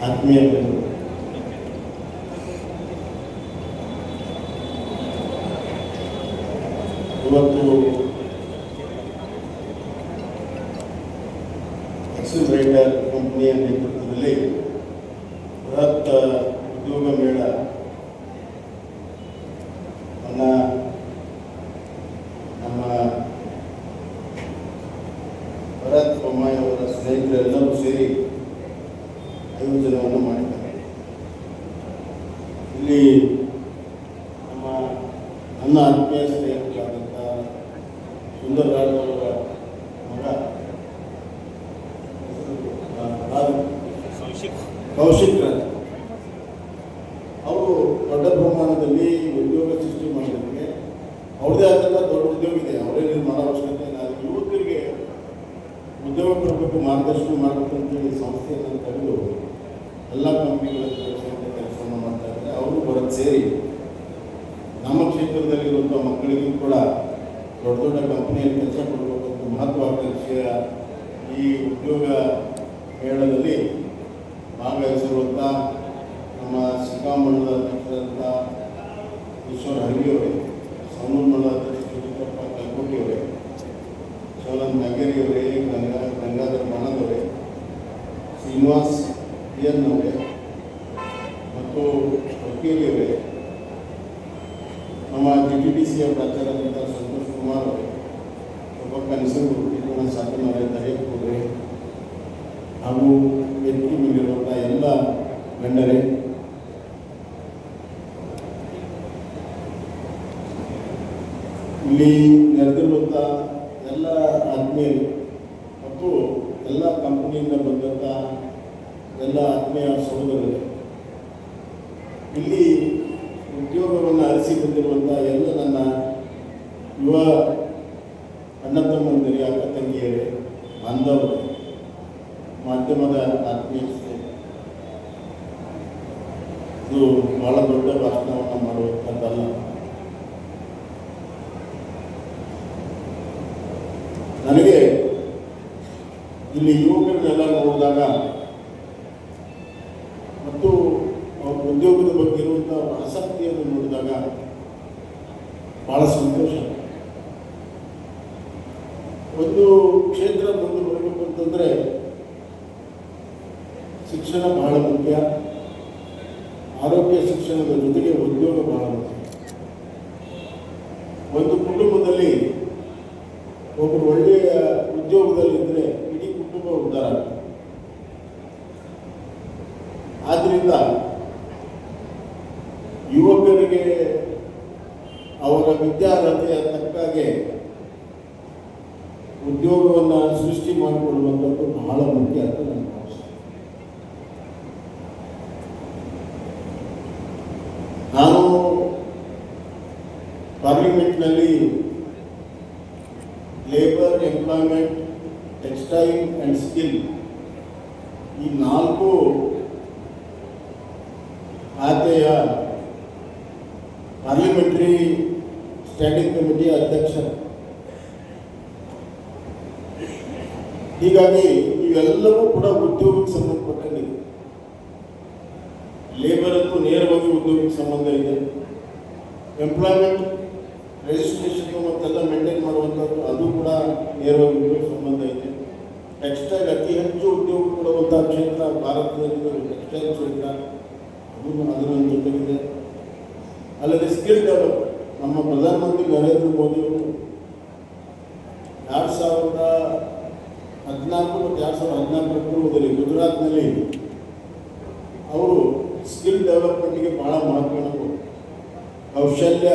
ಆತ್ಮೀಯ ಇವತ್ತು ಎಕ್ಸಲರೇಟರ್ ಕಂಪನಿಯ ನೇತೃತ್ವದಲ್ಲಿ ಬೃಹತ್ ಉದ್ಯೋಗ ಮೇಳ ನಮ್ಮ ಭರತ್ ಬೊಮ್ಮಾಯಿ ಅವರ ಸ್ನೇಹಿತರೆಲ್ಲರೂ ಸೇರಿ ಆಯೋಜನವನ್ನು ಮಾಡಿದ್ದಾರೆ. ಇಲ್ಲಿ ನನ್ನ ಆತ್ಮೀಯ ಸ್ನೇಹಿತರಾದಂಥ ಸುಂದರರಾಜ್ ಅವರ ಮಗ ಕೌಶಿಕ್ ರಾಜ್ ಅವರು ದೊಡ್ಡ ಪ್ರಮಾಣದಲ್ಲಿ ಉದ್ಯೋಗ ಸೃಷ್ಟಿ ಮಾಡೋದಕ್ಕೆ ಅವ್ರದ್ದೇ ಆದಂಥ ದೊಡ್ಡ ಉದ್ಯೋಗ ಇದೆ. ಅವರೇ ಮಾಡೋ ಅವಶ್ಯಕತೆ ಇಲ್ಲ. ಯುವಕರಿಗೆ ಉದ್ಯೋಗ ಕೊಡಬೇಕು, ಮಾರ್ಗದರ್ಶನ ಮಾಡಬೇಕು ಅಂತೇಳಿ ಸಂಸ್ಥೆಯನ್ನು ತೆಗೆದು ಎಲ್ಲ ಕಂಪ್ನಿಗಳ ಕೆಲಸವನ್ನು ಮಾಡ್ತಾ ಇದ್ದಾರೆ. ಅವರು ಬರೋದು ಸೇರಿ ನಮ್ಮ ಕ್ಷೇತ್ರದಲ್ಲಿರುವಂಥ ಮಕ್ಕಳಿಗೂ ಕೂಡ ದೊಡ್ಡ ದೊಡ್ಡ ಕಂಪ್ನಿಯಲ್ಲಿ ಕೆಲಸ ಕೊಡಬೇಕು ಅಂತ ಮಹತ್ವಾಕಾಂಕ್ಷೆಯ ಈ ಉದ್ಯೋಗ ಮೇಳದಲ್ಲಿ ಭಾಗವಹಿಸಿರುವಂಥ ನಮ್ಮ ಸಿಕ್ಕಾಂ ಮಂಡಲದ ಅಧ್ಯಕ್ಷರಾದಂಥ ಈಶ್ವರ ಹರಿಯವರೇ, ಸೌನೂರು ಮಂಡಲದ ಅಧ್ಯಕ್ಷ ಸುದೀಪಪ್ಪ ಕಲ್ಕೋಟಿಯವರೇ, ಸೋಲನ್ ನಗೇರಿಯವರೇ, ಗಂಗಾಧರ ಮಾನದವರೇ, ಶ್ರೀನಿವಾಸ್ ಎನ್ ಅವರೇ ಮತ್ತು ವಕೀಲಿಯವರೇ, ನಮ್ಮ GTDCಯ ಪ್ರಾಚಾರ್ಯರಾದಂಥ ಸಂತೋಷ್ ಕುಮಾರ್ ಅವರೇ, ಒಬ್ಬ ಕನಸರು ತ್ರಿಕೋಣ ಸಾಧನವರೇ, ಅವರೇ ಹಾಗೂ ವೇದಿಕೆ ಮೇಲಿರುವಂಥ ಎಲ್ಲ ಗಣ್ಯರೇ, ಇಲ್ಲಿ ನೆರೆದಿರುವಂಥ ಎಲ್ಲ ಆತ್ಮೀಯರು ಮತ್ತು ಎಲ್ಲ ಕಂಪನಿಯಿಂದ ಬಂದಂಥ ಎಲ್ಲ ಆತ್ಮೀಯ ಸಹೋದರರು, ಇಲ್ಲಿ ಉದ್ಯೋಗವನ್ನು ಅರಸಿ ಬಂದಿರುವಂಥ ಎಲ್ಲ ನನ್ನ ಯುವ ಅಣ್ಣ ತಮ್ಮಂದಿರಿ, ಅಕ್ಕ ತಂಗಿಯರೇ, ಬಾಂಧವರೇ, ಮಾಧ್ಯಮದ ಆತ್ಮೀಯ ಇದು ಬಹಳ ದೊಡ್ಡ ಭಾಷಣವನ್ನು ಮಾಡುವಂಥದ್ದಲ್ಲ. ನನಗೆ ಇಲ್ಲಿ ಯುವಕರನ್ನೆಲ್ಲ ನೋಡಿದಾಗ ಮತ್ತು ಅವ್ರ ಉದ್ಯೋಗದ ಬಗ್ಗೆ ಇರುವಂಥ ಆಸಕ್ತಿಯನ್ನು ನೋಡಿದಾಗ ಬಹಳ ಸಂತೋಷ. ಒಂದು ಕ್ಷೇತ್ರ ಮುಂದೆ ಬರಬೇಕು ಅಂತಂದರೆ ಶಿಕ್ಷಣ ಬಹಳ ಮುಖ್ಯ. ಆರೋಗ್ಯ ಶಿಕ್ಷಣದ ಜೊತೆಗೆ ಉದ್ಯೋಗ ಬಹಳ ಮುಖ್ಯ. ಒಂದು ಕುಟುಂಬದಲ್ಲಿ ಒಬ್ಬರು ಒಳ್ಳೆಯ ಉದ್ಯೋಗದಲ್ಲಿದ್ದರೆ ಇಡೀ ಕುಟುಂಬ ಉದ್ಧಾರ ಆಗ್ತದೆ. ಆದ್ದರಿಂದ ಯುವಕರಿಗೆ ಅವರ ವಿದ್ಯಾರ್ಹತೆಯ ತಕ್ಕಾಗೆ ಉದ್ಯೋಗವನ್ನು ಸೃಷ್ಟಿ ಮಾಡಿಕೊಳ್ಳುವಂಥದ್ದು ಬಹಳ ಮುಖ್ಯ ಅಂತ ನನ್ನ ಭಾವನೆ. ನಾನು ಪಾರ್ಲಿಮೆಂಟ್ನಲ್ಲಿ labour, employment, textile and skill ಈ 4 ಖಾತೆಯ ಪಾರ್ಲಿಮೆಂಟರಿ ಸ್ಟ್ಯಾಂಡಿಂಗ್ ಕಮಿಟಿಯ ಅಧ್ಯಕ್ಷ. ಹೀಗಾಗಿ ಇವೆಲ್ಲವೂ ಕೂಡ ಉದ್ಯೋಗಕ್ಕೆ ಸಂಬಂಧಪಟ್ಟಂಗೆ. ಲೇಬರ್ ಅಂತೂ ನೇರವಾಗಿ ಉದ್ಯೋಗಕ್ಕೆ ಸಂಬಂಧ ಇದೆ. ಎಂಪ್ಲಾಯ್ಮೆಂಟ್ ರಿಜಿಸ್ಟ್ರೇಷನ್ ಮತ್ತೆಲ್ಲ ಮೇಂಟೈನ್ ಮಾಡುವಂಥದ್ದು ಅದು ಕೂಡ ನೇರವಾಗಿ ಉದ್ಯೋಗ ಸಂಬಂಧ ಇದೆ. ಟೆಕ್ಸ್ಟೈಲ್ ಅತಿ ಹೆಚ್ಚು ಉದ್ಯೋಗ ಕೊಡುವಂಥ ಕ್ಷೇತ್ರ ಭಾರತದಲ್ಲಿ ಟೆಕ್ಸ್ಟೈಲ್ ಕ್ಷೇತ್ರ, ಅದು ಅದರ ಜೊತೆಗಿದೆ. ಅಲ್ಲದೆ ಸ್ಕಿಲ್ ಡೆವಲಪ್ಮೆಂಟ್, ನಮ್ಮ ಪ್ರಧಾನಮಂತ್ರಿ ನರೇಂದ್ರ ಮೋದಿಯವರು 2014 ಮತ್ತು 2014 ಪೂರ್ವದಲ್ಲಿ ಗುಜರಾತ್ನಲ್ಲಿ ಅವರು ಸ್ಕಿಲ್ ಡೆವಲಪ್ಮೆಂಟ್ಗೆ ಬಹಳ ಮಹತ್ವವನ್ನು ಕೊಟ್ಟರು. ಕೌಶಲ್ಯ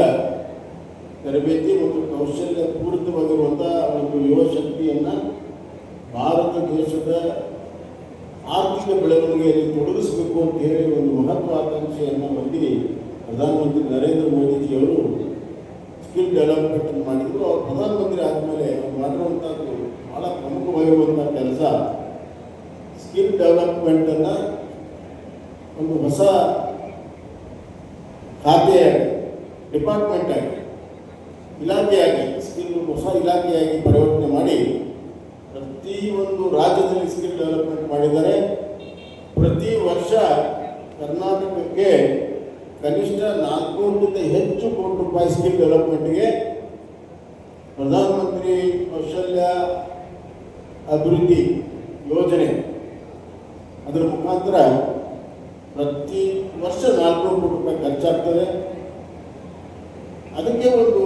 ತರಬೇತಿ ಮತ್ತು ಕೌಶಲ್ಯ ಪೂರಿತವಾಗಿರುವಂಥ ಒಂದು ಯುವ ಶಕ್ತಿಯನ್ನು ಭಾರತ ದೇಶದ ಆರ್ಥಿಕ ಬೆಳವಣಿಗೆಯಲ್ಲಿ ತೊಡಗಿಸಬೇಕು ಅಂತ ಹೇಳಿ ಒಂದು ಮಹತ್ವಾಕಾಂಕ್ಷೆಯನ್ನು ಹೊಂದಿ ಪ್ರಧಾನಮಂತ್ರಿ ನರೇಂದ್ರ ಮೋದಿಜಿಯವರು ಸ್ಕಿಲ್ ಡೆವಲಪ್ಮೆಂಟ್ ಮಾಡಿದರು. ಅವರು ಪ್ರಧಾನಮಂತ್ರಿ ಆದಮೇಲೆ ಅವರು ಮಾಡಿರುವಂಥದ್ದು ಭಾಳ ಪ್ರಮುಖವಾಗಿರುವಂಥ ಕೆಲಸ ಸ್ಕಿಲ್ ಡೆವಲಪ್ಮೆಂಟನ್ನು ಒಂದು ಹೊಸ ಖಾತೆಯಾಗಿ, ಡಿಪಾರ್ಟ್ಮೆಂಟ್ ಆಗಿ, ಇಲಾಖೆಯಾಗಿ, ಸ್ಕಿಲ್ ಹೊಸ ಇಲಾಖೆಯಾಗಿ ಪರಿವರ್ತನೆ ಮಾಡಿ ಪ್ರತಿಯೊಂದು ರಾಜ್ಯದಲ್ಲಿ ಸ್ಕಿಲ್ ಡೆವಲಪ್ಮೆಂಟ್ ಮಾಡಿದ್ದಾರೆ. ಪ್ರತಿ ವರ್ಷ ವರ್ಷ ಕರ್ನಾಟಕಕ್ಕೆ ಕನಿಷ್ಠ 400ಕ್ಕಿಂತ ಹೆಚ್ಚು ಕೋಟಿ ರೂಪಾಯಿ ಸ್ಕಿಲ್ ಡೆವಲಪ್ಮೆಂಟ್ಗೆ ಪ್ರಧಾನಮಂತ್ರಿ ಕೌಶಲ್ಯ ಅಭಿವೃದ್ಧಿ ಯೋಜನೆ ಅದರ ಮುಖಾಂತರ ಪ್ರತಿ ವರ್ಷ 400 ಕೋಟಿ ರೂಪಾಯಿ ಖರ್ಚಾಗ್ತದೆ. ಅದಕ್ಕೆ ಒಂದು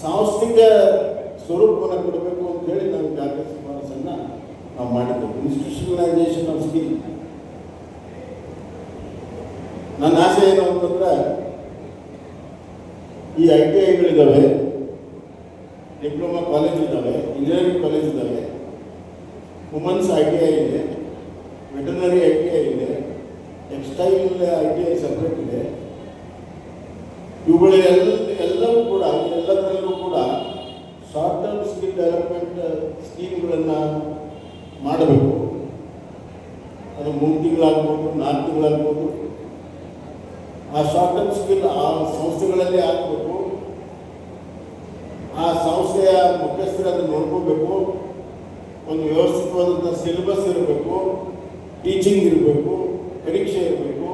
ಸಾಂಸ್ಥಿಕ ಸ್ವರೂಪವನ್ನು ಕೊಡಬೇಕು ಅಂತ ಹೇಳಿ ನಾವು ಜಾಗೃತಿ ಶಿಫಾರಸನ್ನು ನಾವು ಮಾಡಿದ್ದೇವೆ. ಇನ್ಸ್ಟಿಟ್ಯೂಷನಲೈಸೇಷನ್ ಆಫ್ ಸ್ಕಿಲ್. ನನ್ನ ಆಸೆ ಏನು ಅಂತಂದ್ರೆ ಈ ITIಗಳಿದ್ದಾವೆ, ಡಿಪ್ಲೊಮಾ ಕಾಲೇಜ್ ಇದ್ದಾವೆ, ಇಂಜಿನಿಯರಿಂಗ್ ಕಾಲೇಜ್ ಇದ್ದಾವೆ, ವುಮನ್ಸ್ ITI ಇದೆ, ವೆಟರ್ನರಿ ITI ಇದೆ, ಟೆಕ್ಸ್ಟೈಲ್ ITI ಸಪ್ರೇಟ್ ಇದೆ. ಇವುಗಳೆಲ್ಲವೂ ಕೂಡ ಎಲ್ಲದರಲ್ಲೂ ಕೂಡ ಶಾರ್ಟ್ ಟರ್ಮ್ ಸ್ಕಿಲ್ ಡೆವಲಪ್ಮೆಂಟ್ ಸ್ಕೀಮ್ಗಳನ್ನು ಮಾಡಬೇಕು. ಅದು 3 ತಿಂಗಳಾಗ್ಬೋದು, 4 ತಿಂಗಳಾಗ್ಬೋದು. ಆ ಶಾರ್ಟ್ ಟರ್ಮ್ ಸ್ಕಿಲ್ ಆ ಸಂಸ್ಥೆಗಳಲ್ಲಿ ಆಗಬೇಕು. ಆ ಸಂಸ್ಥೆಯ ಮುಖ್ಯಸ್ಥರು ಅದನ್ನು ನೋಡ್ಕೋಬೇಕು. ಒಂದು ವ್ಯವಸ್ಥಿತವಾದಂಥ ಸಿಲೆಬಸ್ ಇರಬೇಕು, ಟೀಚಿಂಗ್ ಇರಬೇಕು, ಪರೀಕ್ಷೆ ಇರಬೇಕು,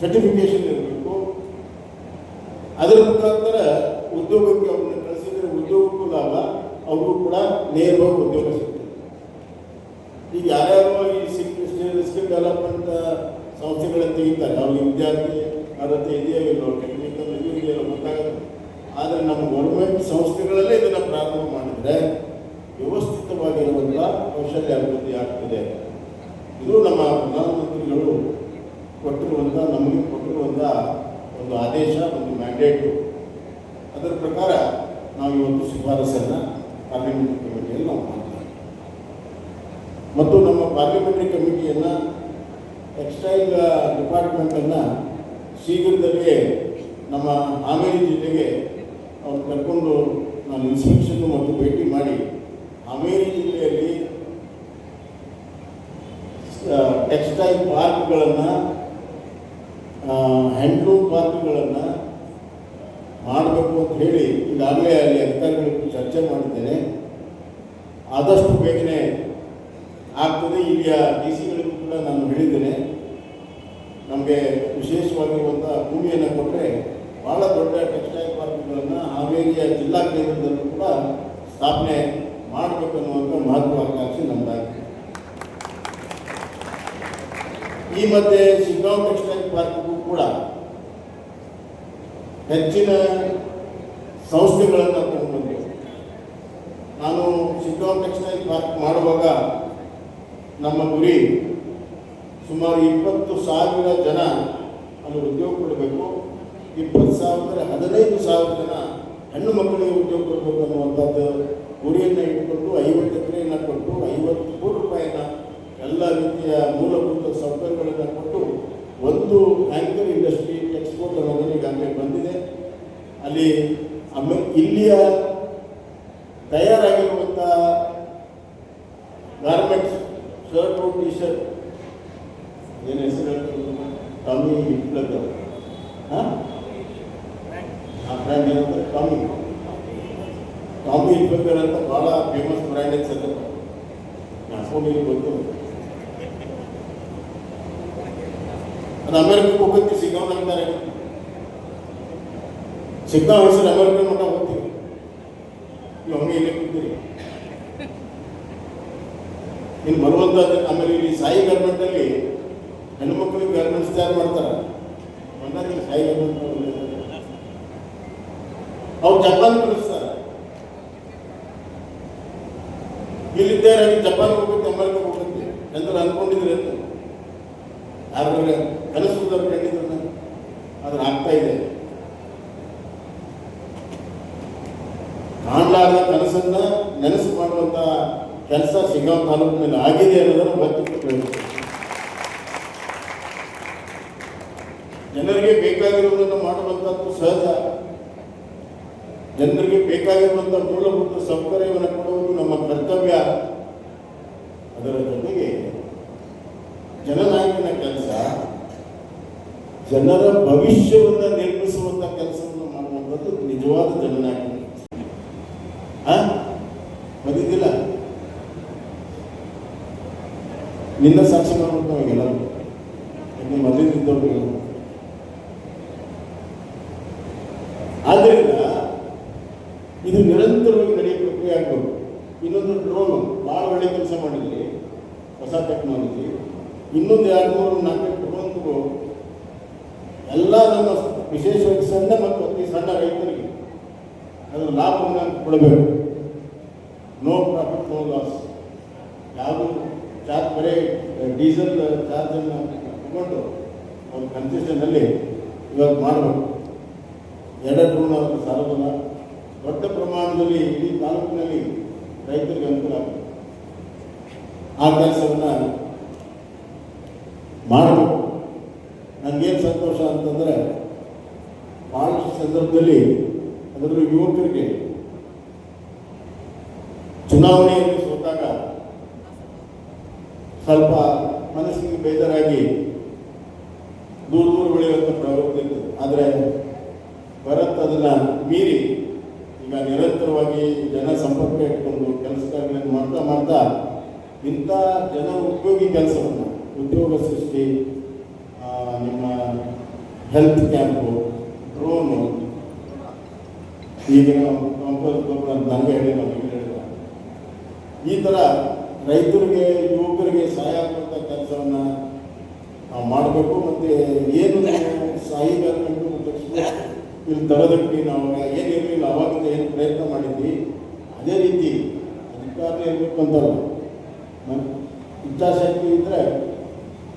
ಸರ್ಟಿಫಿಕೇಷನ್ ಇರಬೇಕು. ಅದರ ಮುಖಾಂತರ ಉದ್ಯೋಗಕ್ಕೆ ಅವ್ರನ್ನ ಕಳಿಸಿದರೆ ಉದ್ಯೋಗಕ್ಕೂ ಲಾಭ, ಅವ್ರಿಗೂ ಕೂಡ ನೇರವಾಗಿ ಉದ್ಯೋಗ ಸಿಗ್ತದೆ. ಈಗ ಯಾರ್ಯಾರೋ ಈ ಸ್ಕಿಲ್ ಡೆವಲಪ್ಮೆಂಟ್ ಸಂಸ್ಥೆಗಳನ್ನು ತೆಗಿತಾರೆ, ಅವ್ರಿಗೆ ವಿದ್ಯಾರ್ಥಿ ಅರ್ಹತೆ ಇದೆಯೋ ಇಲ್ಲೋ, ಟೆಕ್ನಿಕಲ್ ಇದೆಯೋ ಗೊತ್ತಾಗುತ್ತೆ. ಆದರೆ ನಮ್ಮ ಗೌರ್ಮೆಂಟ್ ಸಂಸ್ಥೆಗಳಲ್ಲೇ ಇದನ್ನು ಪ್ರಾರಂಭ ಮಾಡಿದರೆ ವ್ಯವಸ್ಥಿತವಾಗಿರುವಂಥ ಕೌಶಲ್ಯ ಅಭಿವೃದ್ಧಿ ಆಗ್ತದೆ. ಇದು ನಮ್ಮ ಪ್ರಧಾನಮಂತ್ರಿಗಳು ನಮಗೆ ಕೊಟ್ಟಿರುವಂಥ ಒಂದು ಆದೇಶ, ಒಂದು ಮ್ಯಾಂಡೇಟು. ಅದರ ಪ್ರಕಾರ ನಾವು ಇವತ್ತು ಶಿಫಾರಸನ್ನು ಪಾರ್ಲಿಮೆಂಟರಿ ಕಮಿಟಿಯಲ್ಲಿ ನಾವು ಮಾಡ್ತೀವಿ. ಮತ್ತು ನಮ್ಮ ಪಾರ್ಲಿಮೆಂಟರಿ ಕಮಿಟಿಯನ್ನು ಟೆಕ್ಸ್ಟೈಲ್ ಡಿಪಾರ್ಟ್ಮೆಂಟನ್ನು ಶೀಘ್ರದಲ್ಲೇ ನಮ್ಮ ಹಾವೇರಿ ಜಿಲ್ಲೆಗೆ ಅವ್ರು ಕರ್ಕೊಂಡು ನಾನು ಇನ್ಸ್ಪೆಕ್ಷನ್ನು ಮತ್ತು ಭೇಟಿ ಮಾಡಿ ಹಾವೇರಿ ಜಿಲ್ಲೆಯಲ್ಲಿ ಟೆಕ್ಸ್ಟೈಲ್ ಪಾರ್ಕ್ಗಳನ್ನು, ಹ್ಯಾಂಡ್ಲೂಮ್ ಪಾರ್ಕ್ಗಳನ್ನು ಮಾಡಬೇಕು ಅಂತ ಹೇಳಿ ಈಗಾಗಲೇ ಅಲ್ಲಿ ಅಧಿಕಾರಿಗಳು ಚರ್ಚೆ ಮಾಡಿದ್ದೇನೆ. ಆದಷ್ಟು ಬೇಗನೆ ಆಗ್ತದೆ. ಇಲ್ಲಿಯ DC ಗಳಿಗೂ ಕೂಡ ನಾನು ಹೇಳಿದ್ದೇನೆ, ನಮಗೆ ವಿಶೇಷವಾಗಿರುವಂಥ ಭೂಮಿಯನ್ನು ಕೊಟ್ಟರೆ ಭಾಳ ದೊಡ್ಡ ಟೆಕ್ಸ್ಟೈಲ್ ಪಾರ್ಕ್ಗಳನ್ನು ಹಾವೇರಿಯ ಜಿಲ್ಲಾ ಕೇಂದ್ರದಲ್ಲೂ ಕೂಡ ಸ್ಥಾಪನೆ ಮಾಡಬೇಕನ್ನುವಂಥ ಮಹತ್ವಾಕಾಂಕ್ಷೆ ನಮ್ಮದಾಗಿದೆ. ಈ ಮಧ್ಯೆ ಶಿಗ್ಗಾಂವ್ ಟೆಕ್ಸ್ಟೈಲ್ ಪಾರ್ಕ್ಗೂ ಕೂಡ ಹೆಚ್ಚಿನ ಸಂಸ್ಥೆಗಳನ್ನು ತಗೊಂಡ್ಬಂದೆ. ನಾನು ಶಿಗ್ಗಾಂವ್ ಟೆಕ್ಸ್ಟೈಲ್ ಪಾರ್ಕ್ ಮಾಡುವಾಗ ನಮ್ಮ ಗುರಿ ಸುಮಾರು 20,000 ಜನ ಅಲ್ಲಿ ಉದ್ಯೋಗ ಕೊಡಬೇಕು. 20,000 15,000 ಜನ ಹೆಣ್ಣು ಮಕ್ಕಳಿಗೆ ಉದ್ಯೋಗ ಕೊಡಬೇಕು ಅನ್ನುವಂಥದ್ದು ಗುರಿಯನ್ನು ಇಟ್ಟುಕೊಂಡು 50 ಎಕರೆಯನ್ನು ಕೊಟ್ಟು 50 ಕೋಟಿ ರೂಪಾಯಿನ ಎಲ್ಲ ರೀತಿಯ ಮೂಲಭೂತ ಸೌಕರ್ಯಗಳನ್ನು ಕೊಟ್ಟು ಒಂದು ಆ್ಯಂಕರ್ ಇಂಡಸ್ಟ್ರಿ ಎಕ್ಸ್ಪೋರ್ಟ್ ಅನ್ನೋದನ್ನು ಈಗಾಗಲೇ ಬಂದಿದೆ. ಅಲ್ಲಿ ಇಲ್ಲಿಯ ತಯಾರಾಗಿರುವಂಥ ಗಾರ್ಮೆಂಟ್ಸ್, ಶರ್ಟು, ಟಿ ಶರ್ಟ್, ಏನು ಹೆಸರು ಟಾಮಿ ಹಿಟ್ಲರ್, ಆ ಬ್ರ್ಯಾಂಡ್ ಏನಂದ್ರೆ ಟಾಮಿ ಹಿಟ್ಲರ್ ಅಂತ ಭಾಳ ಫೇಮಸ್ ಬ್ರ್ಯಾಂಡ್ ಇದೆ ಸರ್. ಫೋನಿಗೆ ಗೊತ್ತು. ಅದು ಅಮೆರಿಕಕ್ಕೆ ಹೋಗೋಕ್ಕೆ ಸಿಗ್ಗಾಂವ್ ಅಂತಾರೆ. ಸಿಗ್ಗಾಂವ್ ಹೆಸರು ಅಮೆರಿಕ ಮಟ್ಟ ಹೋಗ್ತೀವಿ. ನೀವು ಹಂಗೆ ಇಲ್ಲೇ ಕೂತೀರಿ. ಇನ್ನು ಬರುವಂಥದ್ದು ಆಮೇಲೆ ಇಲ್ಲಿ ಸಾಯಿ ಗಾರ್ಮೆಂಟಲ್ಲಿ ಹೆಣ್ಮಕ್ಳಿಗೆ ಗಾರ್ಮೆಂಟ್ಸ್ ತಯಾರು ಮಾಡ್ತಾರೆ. ಬಂದಾಗ ಸಾಯಿ ಗಾರ್ಮೆಂಟ್ ಅವ್ರು ಜಪಾನ್ ಕಳಿಸ್ತಾರೆ. ಇಲ್ಲಿದ್ದಾರೆ ಜಪಾನ್ ಹೋಗುತ್ತೆ, ಅಮೆರಿಕ ಹೋಗುತ್ತೆ ಎಂದು ಅಂದ್ಕೊಂಡಿದ್ರೆ ಅಂತ ಯಾರು ಕನಸುದವ್ರು ಕಂಡಿದ್ರು. ಆದ್ರೆ ಆಗ್ತಾ ಇದೆ. ಕಾಣಲಾದ ಕನಸನ್ನ ನೆನಸು ಮಾಡುವಂಥ ಕೆಲಸ ಶಿಗ್ಗಾಂವ್ ತಾಲೂಕಿನಲ್ಲಿ ಆಗಿದೆ ಅನ್ನೋದನ್ನು ಗೊತ್ತಿಟ್ಟು ಜನರಿಗೆ ಬೇಕಾಗಿರುವುದನ್ನು ಮಾಡುವಂಥದ್ದು ಸಹಜ. ಜನರಿಗೆ ಬೇಕಾಗಿರುವಂಥ ಮೂಲಭೂತ ಸೌಕರ್ಯವನ್ನು ಕೊಡುವುದು ನಮ್ಮ ಕರ್ತವ್ಯ. ಅದರ ಜೊತೆಗೆ ಜನನಾಯಕನ ಕೆಲಸ ಜನರ ಭವಿಷ್ಯವನ್ನು ನಿರ್ಮಿಸುವಂಥ ಕೆಲಸವನ್ನು ಮಾಡುವಂಥದ್ದು ನಿಜವಾದ ಜನನಾಯಕನ ಬಂದಿದ್ದಿಲ್ಲ. ನಿನ್ನ ಸಾಕ್ಷಿ ಮಾಡ್ಬೇಕು ನಾವೆಲ್ಲ ನಿಮ್ಮ ಮೊದಲಿದ್ದವ್ರು. ಆದ್ದರಿಂದ ಇದು ನಿರಂತರವಾಗಿ ನಡೆಯುವ ಪ್ರಕ್ರಿಯೆ ಆಗಬೇಕು. ಇನ್ನೊಂದು ಡ್ರೋನು ಭಾಳ ಒಳ್ಳೆ ಕೆಲಸ ಮಾಡಿದ್ರಿ, ಹೊಸ ಟೆಕ್ನಾಲಜಿ. ಇನ್ನೊಂದು 2-3-4 ಡ್ರೋನ್ಗಳು ಎಲ್ಲ ನಮ್ಮ ವಿಶೇಷವಾಗಿ ಸಣ್ಣ ಮತ್ತು ಅತಿ ಸಣ್ಣ ರೈತರಿಗೆ ಅದರ ಲಾಭವನ್ನು ಕೊಡಬೇಕು. No profit no loss. ಯಾವುದು ಚಾರ್ಜ್ ಬರೀ ಡೀಸೆಲ್ ಚಾರ್ಜನ್ನು ತಗೊಂಡು ಒಂದು ಕನ್ಸೆಷನ್ನಲ್ಲಿ ಇವಾಗ ಮಾಡಬೇಕು. 2 ಡ್ರೋನ್ ಅವರು ಸಾಲೋದಲ್ಲ, ದೊಡ್ಡ ಪ್ರಮಾಣದಲ್ಲಿ ಇಡೀ ತಾಲೂಕಿನಲ್ಲಿ ರೈತರಿಗೆ ಅನುಕೂಲ ಆಗಬೇಕು. ಆ ಕೆಲಸವನ್ನು ಮಾಡಬೇಕು. ನನಗೇನು ಸಂತೋಷ ಅಂತಂದರೆ ಭಾಳಷ್ಟು ಸಂದರ್ಭದಲ್ಲಿ ಅದರಲ್ಲೂ ಯುವಕರಿಗೆ ಚುನಾವಣೆಯಲ್ಲಿ ಸೋತಾಗ ಸ್ವಲ್ಪ ಮನಸ್ಸಿಗೆ ಬೇಜಾರಾಗಿ ದೂರ ಬೆಳೆಯುವಂಥ ಪ್ರವೃತ್ತಿ ಇರ್ತದೆ. ಆದರೆ ಭರತ್ ಅದನ್ನು ಮೀರಿ ಈಗ ನಿರಂತರವಾಗಿ ಜನ ಸಂಪರ್ಕ ಇಟ್ಕೊಂಡು ಕೆಲಸ ಕಾರ್ಯಗಳನ್ನು ಮಾಡ್ತಾ ಮಾಡ್ತಾ ಇಂಥ ಜನ ಉಪಯೋಗಿ ಕೆಲಸವನ್ನು, ಉದ್ಯೋಗ ಸೃಷ್ಟಿ, ನಿಮ್ಮ ಹೆಲ್ತ್ ಕ್ಯಾಂಪು, ಡ್ರೋನು, ಈಗಿನ ಕಾಂಪೋಸ್ಟ್ ಗೊಬ್ಬರ ಅಂತ ನನಗೆ ಹೇಳಿಲ್ಲ, ಈ ಥರ ರೈತರಿಗೆ ಯುವಕರಿಗೆ ಸಹಾಯ ಆಗುವಂಥ ಕೆಲಸವನ್ನು ನಾವು ಮಾಡಬೇಕು. ಮತ್ತು ಏನು ಸಾಯಿಗಾರಗಳು ಇಲ್ಲಿ ತರೋದಕ್ಕೆ ನಾವು ಏನು ಇರಲಿಲ್ಲ, ಅವಾಗಿಂದ ಏನು ಪ್ರಯತ್ನ ಮಾಡಿದ್ವಿ ಅದೇ ರೀತಿ ಅಧಿಕಾರ ಇರಬೇಕು ಅಂತಲ್ಲ, ಇಚ್ಛಾಶಕ್ತಿ ಇದ್ದರೆ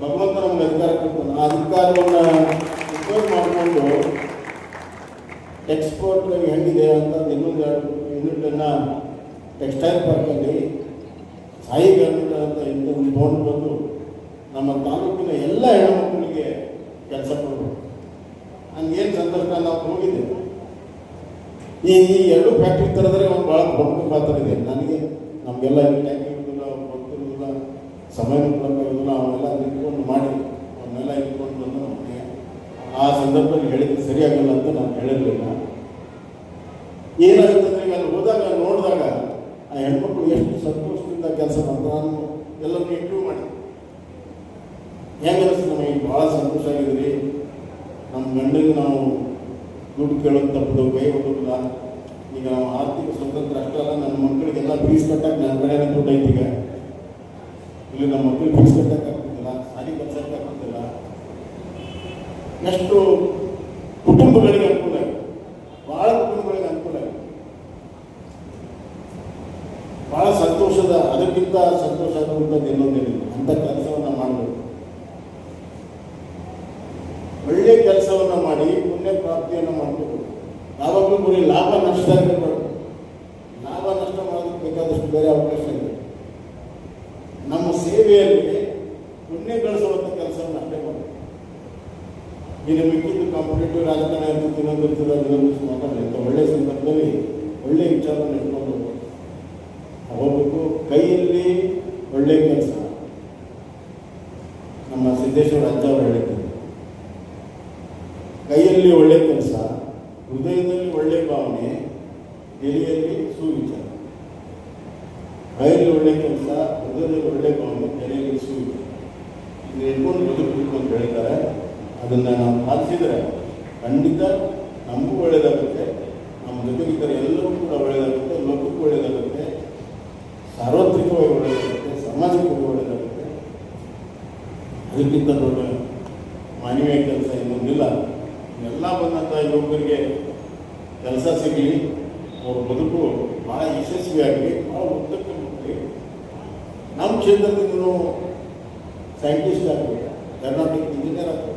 ಭಗವಂತ ನಮ್ಗೆ ಅಧಿಕಾರ ಕೊಡ್ತಾನೆ. ಆ ಅಧಿಕಾರವನ್ನು ಉಪಯೋಗ ಮಾಡಿಕೊಂಡು ಎಕ್ಸ್ಪೋರ್ಟ್ ಹೆಂಗಿದೆ ಅಂತ ಇನ್ನೊಂದು 2 ಯೂನಿಟನ್ನು ಟೆಕ್ಸ್ಟೈಲ್ ಪಾರ್ಕಲ್ಲಿ ಸಾಯಿ ಗಾರ್ಮೆಂಟ್ ಅಂತ ಇಂಥ ಒಂದು ಬೋರ್ಡ್ ಬಂದು ನಮ್ಮ ತಾಲೂಕಿನ ಎಲ್ಲ ಹೆಣ್ಣುಮಕ್ಕಳಿಗೆ ಕೆಲಸ ಕೊಡಬೇಕು. ನನಗೇನು ಸಂತೋಷ, ನಾವು ಹೋಗಿದ್ದೆ. ಈ 2 ಫ್ಯಾಕ್ಟ್ರಿ ತರದ್ರೆ ಒಂದು ಭಾಳ ದೊಡ್ಡ ಪಾತ್ರ ಇದೆ ನನಗೆ. ನಮಗೆಲ್ಲ ಟ್ಯಾಂಕ್ ಇರೋದಿಲ್ಲ, ಗೊತ್ತಿರೋದಿಲ್ಲ, ಸಮಯ ಇರೋದಿಲ್ಲ, ಅವೆಲ್ಲ ನಿಂತ್ಕೊಂಡು ಮಾಡಿ ಅವನ್ನೆಲ್ಲ ಇಟ್ಕೊಂಡು ಆ ಸಂದರ್ಭದಲ್ಲಿ ಹೇಳಿದ್ರೆ ಸರಿಯಾಗಲ್ಲ ಅಂತ ನಾನು ಹೇಳಿರಲಿಲ್ಲ. ಏನಾಗುತ್ತಂದ್ರೆ ಈಗ ಅಲ್ಲಿ ಹೋದಾಗ ನೋಡಿದಾಗ ಆ ಹೆಣ್ಮಕ್ಳು ಎಷ್ಟು ಸಂತೋಷದಿಂದ ಕೆಲಸ ಮಾಡ್ತಾರೆ. ನಾನು ಎಲ್ಲರೂ ಇಂಟರ್ವ್ಯೂ ಮಾಡಿ ಹೆಂಗೆ ಅನಿಸ್ತು, ನಮಗೆ ಭಾಳ ಸಂತೋಷ ಆಗಿದ್ರಿ. ನಮ್ಮ ಗಂಡಿಗೆ ನಾವು ದುಡ್ಡು ಕೇಳೋದು ತಪ್ಪದು, ಕೈ ಹೋಗೋದಿಲ್ಲ. ಈಗ ನಾವು ಆರ್ಥಿಕ ಸ್ವತಂತ್ರ ಅಷ್ಟೇ ಅಲ್ಲ, ನನ್ನ ಮಕ್ಕಳಿಗೆಲ್ಲ ಫೀಸ್ ಕಟ್ಟಕ್ಕೆ ನನ್ನ ಕಡೆನೇ ದುಡ್ಡು ಐತಿ. ಈಗ ಇಲ್ಲಿ ನಮ್ಮ ಮಕ್ಕಳಿಗೆ ಫೀಸ್ ಕಟ್ಟಕ್ಕೆ ಆಗ್ತಿದ್ದಿಲ್ಲ, ಸಾರಿ ಕಲ್ಸಕ್ಕೆ ಆಗ್ತಿದ್ದಿಲ್ಲ. ಎಷ್ಟು ಕುಟುಂಬಗಳಿಗೆ ಅನುಕೂಲ ಆಗಿದೆ, ಭಾಳ ಕುಟುಂಬಗಳಿಗೆ ಅನುಕೂಲ ಆಗಿದೆ. ಭಾಳ ಸಂತೋಷದ, ಅದಕ್ಕಿಂತ ಸಂತೋಷ ಆಗುವಂಥದ್ದು ಇನ್ನೊಂದೇನಿಲ್ಲ. ಅಂಥ ಕೆಲಸವನ್ನು ಮಾಡಬೇಕು, ಒಳ್ಳೆಯ ಕೆಲಸವನ್ನು ಮಾಡಿ ಪುಣ್ಯ ಪ್ರಾಪ್ತಿಯನ್ನು ಮಾಡಬೇಕು. ಯಾವಾಗಲೂ ಬರೀ ಲಾಭ ನಷ್ಟ ಇರಬಾರ್ದು. ಲಾಭ ನಷ್ಟ ಮಾಡೋದಕ್ಕೆ ಬೇಕಾದಷ್ಟು ಬೇರೆ ಅವಕಾಶ ಇದೆ. ನಮ್ಮ ಸೇವೆಯಲ್ಲಿ ಪುಣ್ಯ ಗಳಿಸುವಂಥ ಕೆಲಸವನ್ನು ಅಷ್ಟೇ ಮಾಡಬೇಕು. ಈಗ ಮಿಕ್ಕಿದ್ದು ಕಾಂಪಿಟೇಟಿವ್ ರಾಜಕಾರಣ ಇರ್ತದೆ, ಇನ್ನೊಂದಿರ್ತದೆ, ಅದನ್ನು ಮಾತಾಡಲಿಕ್ಕೆ ಒಳ್ಳೆಯ ಸಂದರ್ಭದಲ್ಲಿ ಒಳ್ಳೆಯ ವಿಚಾರವನ್ನು ಇಟ್ಕೊಂಡು ಹೋಗಬೇಕು. ಕೈಯಲ್ಲಿ ಒಳ್ಳೆಯ ಕೆಲಸ. ನಮ್ಮ ಸಿದ್ದೇಶ್ವರ ಅಜ್ಜ ಅವರು ಹೇಳಿದ್ದಾರೆ, ಕೈಯಲ್ಲಿ ಒಳ್ಳೆಯ ಕೆಲಸ, ಹೃದಯದಲ್ಲಿ ಒಳ್ಳೆಯ ಭಾವನೆ, ತೆರೆಯಲ್ಲಿ ಸುವಿಚಾರ. ಕೈಯಲ್ಲಿ ಒಳ್ಳೆಯ ಕೆಲಸ, ಹೃದಯದಲ್ಲಿ ಒಳ್ಳೆಯ ಭಾವನೆ, ತೆರೆಯಲ್ಲಿ ಸುವಿಚಾರ. ಇದು ಇಟ್ಕೊಂಡು ಬದುಕಬೇಕು ಅಂತ ಹೇಳಿದ್ದಾರೆ. ಅದನ್ನು ನಾವು ಪಾಲಿಸಿದರೆ ಖಂಡಿತ ನಮಗೂ ಒಳ್ಳೆಯದಾಗುತ್ತೆ, ನಮ್ಮ ಜೊತೆಗಿದ್ದರೆ ಎಲ್ಲರೂ ಕೂಡ ಒಳ್ಳೆಯದಾಗುತ್ತೆ, ಲೋಕಕ್ಕೂ ಒಳ್ಳೆಯದಾಗುತ್ತೆ, ಸಾರ್ವತ್ರಿಕವಾಗಿ ಒಳ್ಳೆಯದಾಗುತ್ತೆ, ಸಮಾಜಕ್ಕೂ ಒಳ್ಳೆಯದಾಗುತ್ತೆ. ಅದಕ್ಕಿಂತ ದೊಡ್ಡ ಮಾನವೀಯ ಕೆಲಸ ಇನ್ನೊಂದಿಲ್ಲ. ಎಲ್ಲ ಬಂದಂಥ ಯುವಕರಿಗೆ ಕೆಲಸ ಸಿಗಲಿ, ಅವ್ರ ಬದುಕು ಭಾಳ ಯಶಸ್ವಿಯಾಗಲಿ, ಭಾಳ ಉದ್ದಕ್ಕೆ ಹೋಗಲಿ. ನಮ್ಮ ಕ್ಷೇತ್ರದಿಂದ ಸೈಂಟಿಸ್ಟ್ ಆಗಬೇಕು, ಏರೋನಾಟಿಕ್ ಇಂಜಿನಿಯರ್ ಆಗಬೇಕು.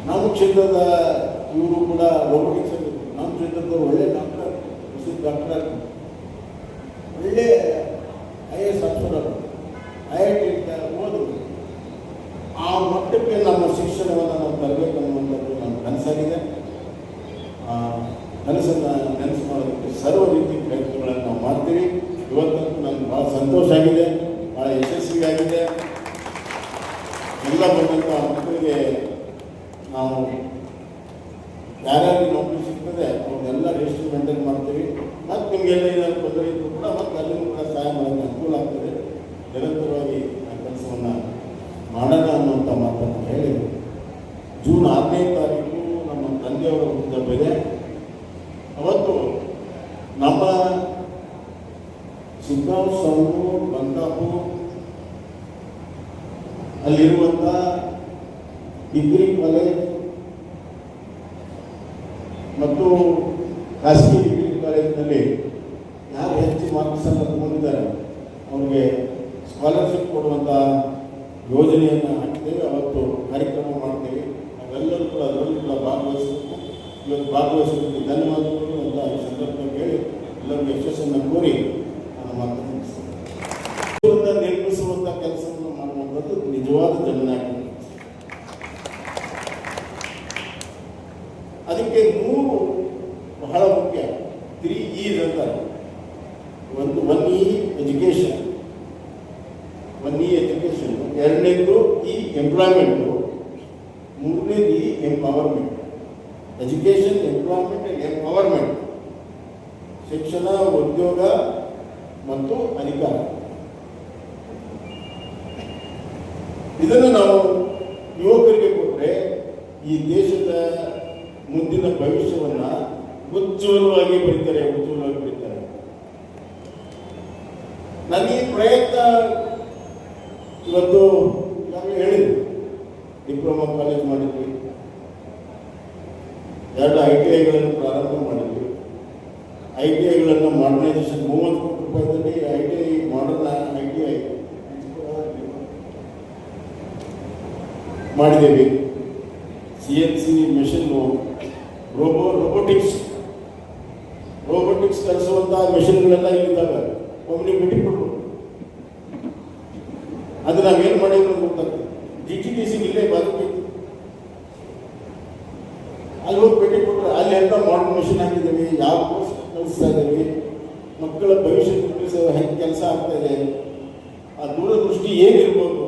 ನಮ್ಮ ಕ್ಷೇತ್ರದ ಇವರು ಕೂಡ ರೋಬೋಟಿಕ್ಸ್ ಆಗಬೇಕು. ನಮ್ಮ ಕ್ಷೇತ್ರದವರು ಒಳ್ಳೆ ಡಾಕ್ಟರ್ ಆಗಬೇಕು, ಪ್ರಸಿದ್ಧ ಡಾಕ್ಟರ್ ಆಗಬೇಕು, ಒಳ್ಳೆ IAS ಆಫೀಸರ್ ಆಗಬೇಕು, IIT ಓದಬೇಕು. ಆ ಮಟ್ಟಕ್ಕೆ ನಮ್ಮ ಶಿಕ್ಷಣವನ್ನು ನಾವು ತರಬೇಕು ಅನ್ನುವಂಥದ್ದು ನಮ್ಮ ಕನಸಾಗಿದೆ. ಕನಸನ್ನು ನೆನಸು ಮಾಡೋದಕ್ಕೆ ಸರ್ವ ರೀತಿ ಪ್ರಯತ್ನಗಳನ್ನು ನಾವು ಮಾಡ್ತೀವಿ. ಇವತ್ತಂತೂ ನನಗೆ ಭಾಳ ಸಂತೋಷ ಆಗಿದೆ, ಭಾಳ ಯಶಸ್ವಿಯಾಗಿದೆ. ಎಲ್ಲ ಬಂದಂಥ ಮಕ್ಕಳಿಗೆ ನಾವು ಯಾರ್ಯಾರಿಗೆ ನೌಕರಿ ಸಿಗ್ತದೆ ಅವ್ರನ್ನೆಲ್ಲ ರಿಜಿಸ್ಟರ್ ಮೇಂಟೈನ್ ಮಾಡ್ತೀವಿ. ಮತ್ತು ನಿಮಗೆಲ್ಲ ಏನಾದ್ರು ತೊಂದರೆ ಇದ್ದರೂ ಕೂಡ ಮತ್ತೆ ಅಲ್ಲಿನೂ ಕೂಡ ಸಹಾಯ ಮಾಡೋಕ್ಕೆ ಅನುಕೂಲ ಆಗ್ತದೆ. ನಿರಂತರವಾಗಿ ಅನ್ನುವಂಥ ಮಾತನ್ನು ಹೇಳಿ, ಜೂನ್ 6ನೇ ತಾರೀಕು ನಮ್ಮ ತಂದೆಯವರ ಹುಟ್ಟಿದಬ್ಬ ಇದೆ. ಅವತ್ತು ನಮ್ಮ ಸಿಗ್ಗಾಂವ್, ಸವಣೂರು, ಬಂಕಾಪುರ್ ಅಲ್ಲಿರುವಂಥ ಡಿಗ್ರಿ ಕಾಲೇಜ್ ಮತ್ತು ಖಾಸಗಿ ಡಿಗ್ರಿ ಕಾಲೇಜಿನಲ್ಲಿ ಯಾರು ಹೆಚ್ಚು ಮಾರ್ಕ್ಸನ್ನು ತಗೊಂಡಿದ್ದಾರೆ ಅವ್ರಿಗೆ ಸ್ಕಾಲರ್ಶಿಪ್ ಕೊಡುವಂಥ ಯೋಜನೆಯನ್ನು ಹಾಕಿದ್ದೇವೆ. ಅವತ್ತು ಕಾರ್ಯಕ್ರಮ ಮಾಡ್ತೇವೆ. ನಾವೆಲ್ಲರೂ ಕೂಡ ಅದರಲ್ಲೂ ಕೂಡ ಭಾಗವಹಿಸಬೇಕು. ಇವತ್ತು ಭಾಗವಹಿಸೋದಕ್ಕೆ ಧನ್ಯವಾದಗಳು ಅಂತ ಈ ಸಂದರ್ಭದಲ್ಲಿ ಹೇಳಿ ಎಲ್ಲರಿಗೂ ಯಶಸ್ಸನ್ನು ಕೋರಿ ನಾನು ಮಾತನ್ನು ನಿರ್ಮಿಸುವಂಥ ಕೆಲಸವನ್ನು ಮಾಡುವಂಥದ್ದು ನಿಜವಾದ ಜನನಾಯಕ. ಅದಕ್ಕೆ 3 ಬಹಳ ಮುಖ್ಯ. 3 E's ಅಂತಾರೆ. ಒಂದು 1 E ಎಜುಕೇಷನ್, 1 E ಎಜುಕೇಷನ್, 2ನೇದು E ಎಂಪ್ಲಾಯ್ಮೆಂಟು, 3ನೇದು E empowerment. Education, employment and empowerment, ಶಿಕ್ಷಣ, ಉದ್ಯೋಗ ಮತ್ತು ಅಧಿಕಾರ. ಇದನ್ನು ನಾವು ಯುವಕರಿಗೆ ಕೊಟ್ಟರೆ ಈ ದೇಶದ ಮುಂದಿನ ಭವಿಷ್ಯವನ್ನು ಉಜ್ವಲವಾಗಿ ಬರೀತಾರೆ. ನನ್ನ ಈ ಪ್ರಯತ್ನ ಇವತ್ತು ನಾವು ಹೇಳಿದ್ವಿ. ಡಿಪ್ಲೊಮಾ ಕಾಲೇಜ್ ಮಾಡಿದ್ವಿ, 2 ITIಗಳನ್ನು ಪ್ರಾರಂಭ ಮಾಡಿದ್ವಿ. ITIಗಳನ್ನು ಮಾಡರ್ನೈಸೇಷನ್ 30 ಕೋಟಿ ರೂಪಾಯಿದಲ್ಲಿ ITI ಮಾಡರ್ನ್ ITI ಮಾಡಿದ್ದೇವೆ. CNC ಮೆಷಿನ್ನು, ರೋಬೋಟಿಕ್ಸ್ ಕಲಿಸುವಂಥ ಮೆಷಿನ್ಗಳೆಲ್ಲ ಇಲ್ಲಿದ್ದಾವೆ. ಒಮ್ಮೆ ಬಿಟ್ಟುಕೊಟ್ಟು ಅದು ನಾವೇನು ಮಾಡಿದ್ರು ಗೊತ್ತಾಗ್ತದೆ. GTTC ಇಲ್ಲೇ ಬದುಕಿತ್ತು, ಅಲ್ಲಿ ಹೋಗಿ ಭೇಟಿ ಕೊಟ್ಟರೆ ಅಲ್ಲಿ ಎಂತ ಮಾಡರ್ನ್ ಮೆಷಿನ್ ಹಾಕಿದ್ದೀವಿ, ಯಾವ ಕೋರ್ಸ್ ಕಲಿಸ್ತಾ ಇದ್ದೀವಿ, ಮಕ್ಕಳ ಭವಿಷ್ಯ ರೂಪಿಸೋ ಹೆಂಗೆ ಕೆಲಸ ಆಗ್ತಾ ಇದೆ, ಆ ದೂರದೃಷ್ಟಿ ಏನಿರ್ಬೋದು.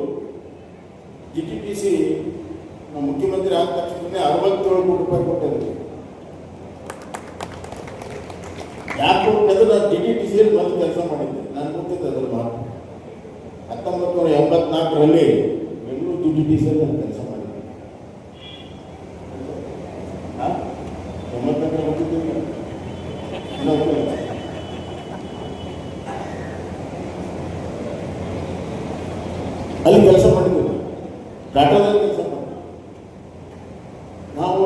GTTC ನಮ್ಮ ಮುಖ್ಯಮಂತ್ರಿ ಆದ ತಕ್ಷಣ 67 ಕೋಟಿ ರೂಪಾಯಿ ಕೊಟ್ಟಿದ್ದೀವಿ. ಯಾಕೆ ಕೊಟ್ಟಿದ್ದು? ನಾನು GTTCಯಲ್ಲಿ ಮೊದಲು ಕೆಲಸ ಮಾಡಿದ್ದೆ. ನಾನು ಗೊತ್ತಿದ್ದೆ ಅದ್ರ ಮಾತು. 1984ರಲ್ಲಿ ಬೆಂಗಳೂರು GTTCಯಲ್ಲಿ ನಾನು ಕೆಲಸ ಮಾಡಿದ್ದೆ. 84 ಗೊತ್ತಿದ್ದಿಲ್ಲ, ಅಲ್ಲಿ ಕೆಲಸ ಮಾಡಿದ್ದೆ. ಡಾಟಾದಲ್ಲಿ ಕೆಲಸ ಮಾಡಿದ್ದೆ. ನಾವು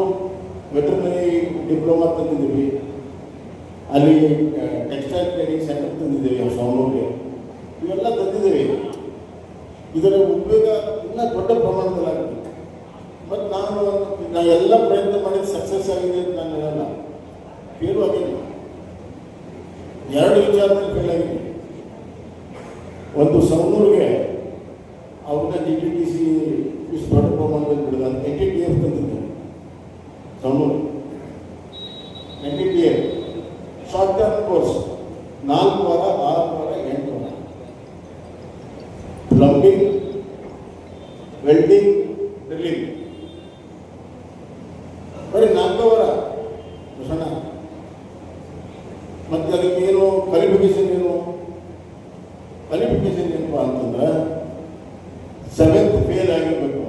ವೆಟರ್ನರಿ ಡಿಪ್ಲೊಮಾ ತಂದಿದ್ದೀವಿ. ಅಲ್ಲಿ ಟೆಕ್ಸ್ಟೈಲ್ ಟ್ರೈನಿಂಗ್ ಸೆಂಟರ್ ತಂದಿದ್ದೇವೆ ಸವಣೂರಿಗೆ. ಇವೆಲ್ಲ ತಂದಿದ್ದೇವೆ. ಇದರ ಉಪಯೋಗ ಇನ್ನೂ ದೊಡ್ಡ ಪ್ರಮಾಣದಲ್ಲಿ ಆಗುತ್ತೆ. ಮತ್ತು ನಾನು ಎಲ್ಲ ಪ್ರಯತ್ನ ಮಾಡಿದ ಸಕ್ಸಸ್ ಆಗಿದೆ ಅಂತ ನಾನು ಹೇಳಲ್ಲ. ಫೇಲು ಆಗಿಲ್ಲ. 2 ವಿಚಾರದಲ್ಲಿ ಫೇಲ್ ಆಗಿದೆ. ಒಂದು ಸವಣೂರಿಗೆ ಅವ್ರನ್ನ GTTC ಇಷ್ಟು ದೊಡ್ಡ ಪ್ರಮಾಣದಲ್ಲಿ ಬಿಡದ NTTF ತಂದಿದ್ದೆ. Savanur NTTF short term course 4 ವಾರ, 6 ವಾರ, 8 ವಾರ. ಪ್ಲಂಬಿಂಗ್, ವೆಲ್ಡಿಂಗ್, ಡ್ರಿಲ್ಲಿಂಗ್ ಬರೀ 4 ವಾರ ಭೂಷಣ. ಮತ್ತು ಅದಕ್ಕೇನು ಕ್ವಾಲಿಫಿಕೇಶನ್ ಏನಪ್ಪ ಅಂತಂದ್ರೆ 7th ಫೇಲ್ ಆಗಿರ್ಬೇಕು.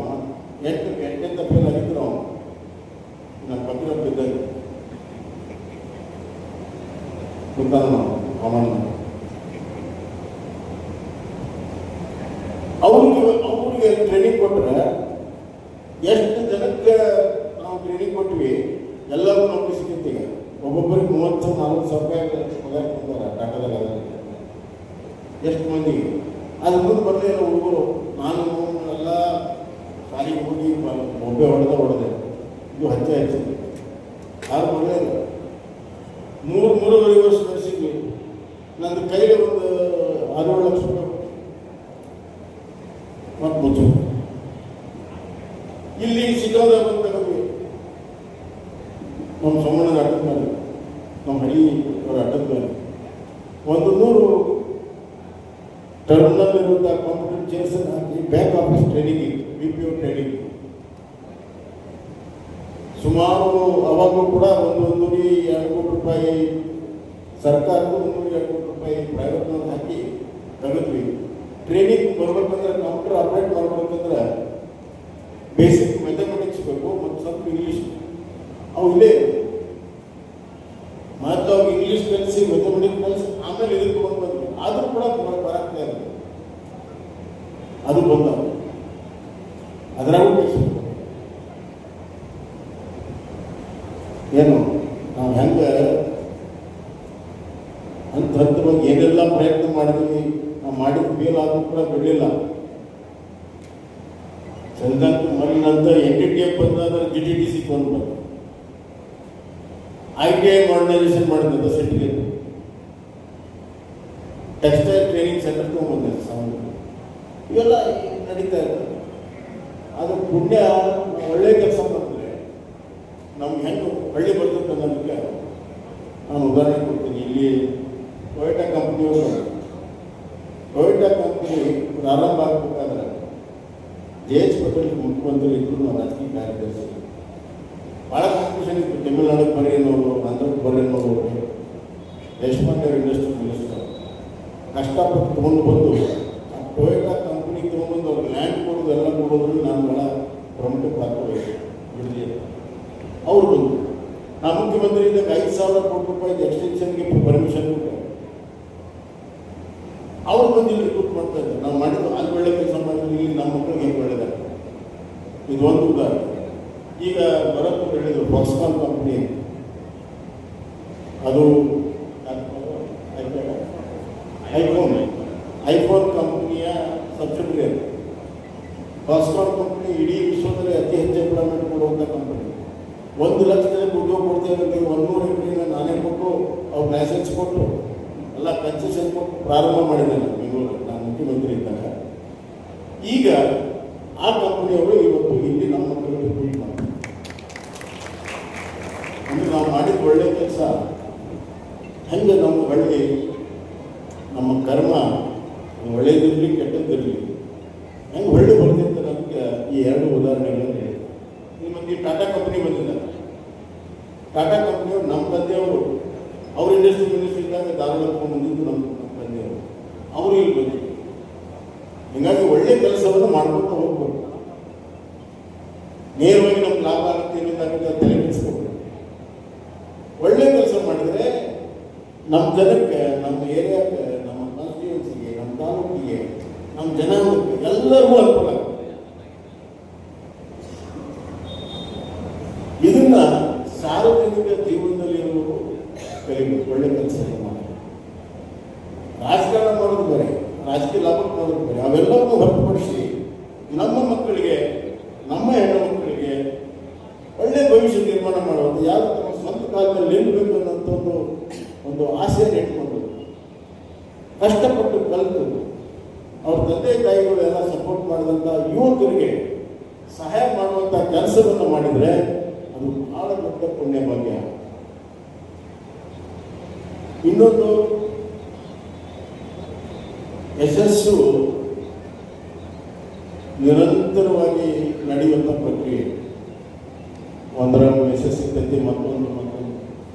8th ಫೇಲ್ ಆಗಿದ್ರು ಅವನು ನಮ್ಮ ಪತ್ರ ಬಿದ್ದಾಗ ಗೊತ್ತಾನ ಅವ್ರಿಗೆ ಟ್ರೈನಿಂಗ್ ಕೊಟ್ಟರೆ ಎಷ್ಟು ಜನಕ್ಕೆ ನಾವು ಟ್ರೈನಿಂಗ್ ಕೊಟ್ವಿ, ಎಲ್ಲರೂ ನೌಕರಿ ಸಿಗುತ್ತೆ. ಒಬ್ಬೊಬ್ಬರಿಗೆ 30,000-40,000 ರೂಪಾಯಿ ಪಗಾರ ಕೊಡ್ತಾರೆ ಟಾಟಾದಾಗ. ಎಷ್ಟು ಮಂದಿ ಅದು ಮುಂದೆ ಬರಲೇ ಇಲ್ಲ ಹುಡುಗರು. ನಾನು ಎಲ್ಲ ಶಾಲೆಗೆ ಹೋಗಿ ಒಬ್ಬೆ ಹೊಡೆದೆ. ಇದು ಹಚ್ಚೆ ಯಾರು ಬರಲೇ ಇಲ್ಲ. 3-3.5 ವರ್ಷ ನಡೆಸಿದ್ವಿ. ನಂದು ಕೈಗೆ ಒಂದು 6-7 ಲಕ್ಷ ರೂಪಾಯಿ ಮತ್ತು ಮುಚ್ಚು. ಇಲ್ಲಿ ಸಿಗೋದ ಬಂದು ತಗೊಂಡ್ವಿ. ನಮ್ಮ ಸೋಮಣ್ಣನ ಅಡ್ಡದ ಮೇಲೆ, ನಮ್ಮ ಹಳ್ಳಿ ಅವರ ಅಡ್ಡದ ಮೇಲೆ 100 ಟರ್ಮ್ನಲ್ಲಿರುವಂಥ ಕಾಂಪ್ಯೂಟರ್ ಚೇರ್ಸನ್ನು ಹಾಕಿ ಬ್ಯಾಕ್ ಆಫೀಸ್ ಟ್ರೈನಿಂಗ್ ಇತ್ತು, BPO ಟ್ರೈನಿಂಗ್. ಸುಮಾರು ಅವಾಗಲೂ ಕೂಡ 1-2 ಕೋಟಿ ರೂಪಾಯಿ ಸರ್ಕಾರಕ್ಕೂ 1-2 ಕೋಟಿ ರೂಪಾಯಿ ಪ್ರೈವೇಟ್ನವ್ರು ಹಾಕಿ ತೆಗೆದ್ವಿ. ಟ್ರೈನಿಂಗ್ ಬರ್ಬೇಕಂದ್ರೆ, ಕಂಪ್ಯೂಟರ್ ಆಪ್ರೇಟ್ ಮಾಡ್ಬೇಕಂದ್ರೆ ಬೇಸಿಕ್ ಮೆಥಮೆಟಿಕ್ಸ್ ಬೇಕು ಮತ್ತು ಸ್ವಲ್ಪ ಇಂಗ್ಲೀಷ್. ಅವು ಇಲ್ಲೇ ಮತ್ತು ಅವ್ರು ಇಂಗ್ಲೀಷ್ ಕಲಿಸಿ ಮೆಥಮೆಟಿಕ್ಸ್ ಕಲಿಸಿ ಆಮೇಲೆ ಇದಕ್ಕೆ ಬಂದು ಬಂದರು. ಆದರೂ ಕೂಡ ಬರಾಗ್ತಾ ಇರುತ್ತೆ. ಅದು ಬಂದ ಅದರಾಗೂ ಬೇಸಿಕ್ ಏನು ನಾವು ಹೆಂಗೆ ಹಂತವಾಗಿ ಏನೆಲ್ಲ ಪ್ರಯತ್ನ ಮಾಡಿದ್ವಿ, ನಾವು ಮಾಡಿದ ಫೇಲ್ ಆದರೂ ಕೂಡ ಬಿಡಲಿಲ್ಲ. ಸಂವಿಧಾನ ಮೊದಲಿನಂತ NDTF ಬಂದಾದ್ರೆ GTTC ಬಂದು ಬಂತು. ITI ಮಾಡರ್ನೈಸೇಷನ್ ಮಾಡಿದ ಸರ್ಟಿಫಿಕೇಟ್, ಟೆಕ್ಸ್ಟೈಲ್ ಟ್ರೈನಿಂಗ್ ಸೆಂಟರ್ ತೊಗೊಂಡ್ಬಂದಿದೆ ಸಾಮಾನ್ಯ. ಇವೆಲ್ಲ ನಡೀತಾ ಇರ್ತದೆ. ಅದು ಪುಣ್ಯ ಒಳ್ಳೆ ಕೆಲಸ ಮಾಡಿದ್ರೆ ನಮ್ಗೆ ಹೆಂಗೆ ಒಳ್ಳೆ ಬರ್ತದೆ ಅನ್ನೋದಕ್ಕೆ ನಾನು ಉದಾಹರಣೆ ಕೊಡ್ತೀನಿ. ಇಲ್ಲಿ ಟೊಯೋಟಾ ಕಂಪ್ನಿಯವರು ಪ್ರಾರಂಭ ಆಗಬೇಕಾದ್ರೆ JH ಪಟೇಲ್ ಮುಖ್ಯಮಂತ್ರಿ ಇದ್ರು, ರಾಜಕೀಯ ಕಾರ್ಯದರ್ಶಿ. ಭಾಳ ಕಾಂಪಿಟೇಷನ್ ಇತ್ತು. ತಮಿಳುನಾಡಿಗೆ ಬರ್ರಿ ಅನ್ನೋರು, ಆಂಧ್ರಕ್ಕೆ ಬರ್ರಿ ಅನ್ನೋರು, ದೇಶಪಾಂಡೆ ಇಂಡಸ್ಟ್ರಿ ಮಿನಿಸ್ಟರ್ ಕಷ್ಟಪಟ್ಟು ತೊಗೊಂಡು ಬಂದು ಆ ಟೊಯೋಟಾ ಕಂಪ್ನಿಗೆ ತೊಗೊಂಡ್ಬಂದು ಅವ್ರಿಗೆ ಲ್ಯಾಂಡ್ ಕೊಡೋದು ಎಲ್ಲ ಕೊಡೋದ್ರಲ್ಲಿ ನಾನು ಭಾಳ ಪ್ರಮುಖ ಪಾತ್ರ ವಹಿಸಿದೆ. ಅವ್ರು ಬಂದು ನಾ ಮುಖ್ಯಮಂತ್ರಿ ಇದ್ದಾಗ 5,000 ಕೋಟಿ ರೂಪಾಯಿ ಎಕ್ಸ್ಟೆನ್ಷನ್ಗೆ ಪರ್ಮಿಷನ್ ಕೊಟ್ಟೆ. ಅವ್ರು ಬಂದು ಇಲ್ಲಿ ರಿಕ್ರೂಟ್ ಮಾಡ್ತಾ ಇದ್ದಾರೆ. ನಾವು ಮಾಡಿದ್ದು ಅಲ್ಲಿ ಒಳ್ಳೆ ಕೆಲಸ ಮಾಡಿದ್ರೆ ಇಲ್ಲಿ ನಮ್ಮ ಮಕ್ಕಳಿಗೆ ಹೆಂಗೆ ಒಳ್ಳೆಯದಾಗ್ತದೆ. ಇದು ಒಂದು ಉದಾಹರಣೆ. ಈಗ ಬರೋದು ಹೇಳಿದ್ರು ಫಾಕ್ಸ್ಕಾನ್ ಕಂಪ್ನಿ, ಅದು ಐಫೋನ್ ಕಂಪ್ನಿಯ ಸಬ್ಸಿಡರಿ. ಅದು ಫಾಕ್ಸ್ಕಾನ್ ಕಂಪ್ನಿ ಇಡೀ ವಿಶ್ವದಲ್ಲಿ ಅತಿ ಹೆಚ್ಚು ಎಂಪ್ಲಾಯ್ಮೆಂಟ್ ಕೊಡುವಂಥ ಕಂಪನಿ. 1 ಲಕ್ಷ ಜನಕ್ಕೆ ಉದ್ಯೋಗ ಕೊಡ್ತೇವೆ ಅಂತ 100 ಎಕರೆನ ನಾನೇ ಕೊಟ್ಟು ಅವ್ರು ಲೈಸೆನ್ಸ್ ಕೊಟ್ಟು ಎಲ್ಲ ಕನ್ಸೆಷನ್ ಕೊಟ್ಟು ಪ್ರಾರಂಭ ಮಾಡಿದೆ ನಾನು ಬೆಂಗಳೂರಲ್ಲಿ, ನಾನು ಮುಖ್ಯಮಂತ್ರಿ ಇದ್ದಾಗ. ಈಗ ಆ ಕಂಪನಿಯವರು ಇವತ್ತು ಇಲ್ಲಿ ನಮ್ಮ ಮಕ್ಕಳಿಗೆ ರಿಕ್ರೂಟ್ ಮಾಡ್ತಾರೆ. ಅಂದರೆ ನಾವು ಮಾಡಿದ ಒಳ್ಳೆಯ ಕೆಲಸ ಹೆಂಗೆ ನಮ್ಮ ಒಳ್ಳೆ ನಮ್ಮ ಕರ್ಮ ಒಳ್ಳೆಯದಿರಲಿ ಕೆಟ್ಟದ್ದಿರಲಿ ಹೆಂಗೆ ಒಳ್ಳೆ ಬರ್ತಿರ್ತಾರೆ ಅದಕ್ಕೆ ಈ 2 ಉದಾಹರಣೆಗಳನ್ನು ಹೇಳಿ. ಮತ್ತು ಈ ಟಾಟಾ ಕಂಪ್ನಿ ಬಂದಿದ್ದಾರೆ. ಟಾಟಾ ಕಂಪ್ನಿಯವರು ನಮ್ಮ ತಂದೆಯವರು, ಅವ್ರ ಇಂಡಸ್ಟ್ರಿ ಮಿನಿಸ್ಟ್ರಿ ಇದ್ದಾಗ ಧಾರವಾಡಕ್ಕೆ ಬಂದಿದ್ದು ನಮ್ಮ ತಂದೆಯವರು, ಅವರು ಇಲ್ಲಿ ಬಂದಿದ್ದು. ಹೀಗಾಗಿ ಒಳ್ಳೆ ಕೆಲಸವನ್ನು ಮಾಡ್ಕೊತ ಹೋಗ್ಬೇಕು. ನೇರವಾಗಿ ನಮ್ಗೆ ಲಾಭ ಆಗುತ್ತೆ ಏನಿದ್ದಾಗುತ್ತೆ ತಲೆ ಕೆಡಿಸ್ಬೇಕು. ಒಳ್ಳೆ ಕೆಲಸ ಮಾಡಿದರೆ ನಮ್ಮ ಜನಕ್ಕೆ, ನಮ್ಮ ಏರಿಯಾಕ್ಕೆ, ನಮ್ಮ ಕಾನ್ಸ್ಟಿಟ್ಯೂನ್ಸಿಗೆ, ನಮ್ಮ ತಾಲೂಕಿಗೆ, ನಮ್ಮ ಜನಾಂಗಕ್ಕೆ ಎಲ್ಲರಿಗೂ ಅನುಕೂಲ ಆಗುತ್ತೆ. ಇದನ್ನ ಸಾರ್ವಜನಿಕ ಜೀವನದಲ್ಲಿ ಇರೋರು ಕಲಿಬೇಕು. ಒಳ್ಳೆ ಕೆಲಸ ಮಾಡಿ ರಾಜಕಾರಣ ಮಾಡೋದು ಬೇರೆ, ರಾಜಕೀಯ ಲಾಭಕ್ಕೆ ಮಾಡೋದು ಬೇರೆ. ಅವೆಲ್ಲವನ್ನೂ ಹೊರತುಪಡಿಸಿ ನಮ್ಮ ಮಕ್ಕಳಿಗೆ, ನಮ್ಮ ಹೆಣ್ಣು ಮಕ್ಕಳಿಗೆ ಒಳ್ಳೆ ಭವಿಷ್ಯ ನಿರ್ಮಾಣ ಮಾಡುವಂಥ ಯಾರು ತಮ್ಮ ಸ್ವಂತ ಕಾಲದಲ್ಲಿ ನಿಲ್ಲಬೇಕು ಅನ್ನೋಂಥ ಒಂದು ಆಸೆಯನ್ನು ಇಟ್ಕೊಂಡು ಕಷ್ಟಪಟ್ಟು ಕಲಿತು ಅವ್ರ ತಂದೆ ತಾಯಿಗಳೆಲ್ಲ ಸಪೋರ್ಟ್ ಮಾಡಿದಂಥ ಯುವಕರಿಗೆ ಸಹಾಯ ಮಾಡುವಂಥ ಕೆಲಸವನ್ನು ಮಾಡಿದರೆ ಅದು ಬಹಳ ದೊಡ್ಡ ಪುಣ್ಯ ಭಾಗ್ಯ. ಇನ್ನೊಂದು ಯಶಸ್ಸು ನಿರಂತರವಾಗಿ ನಡೆಯುವಂಥ ಪ್ರಕ್ರಿಯೆ. ಒಂದರ ಯಶಸ್ಸಿದ್ದತೆ ಮತ್ತೊಂದು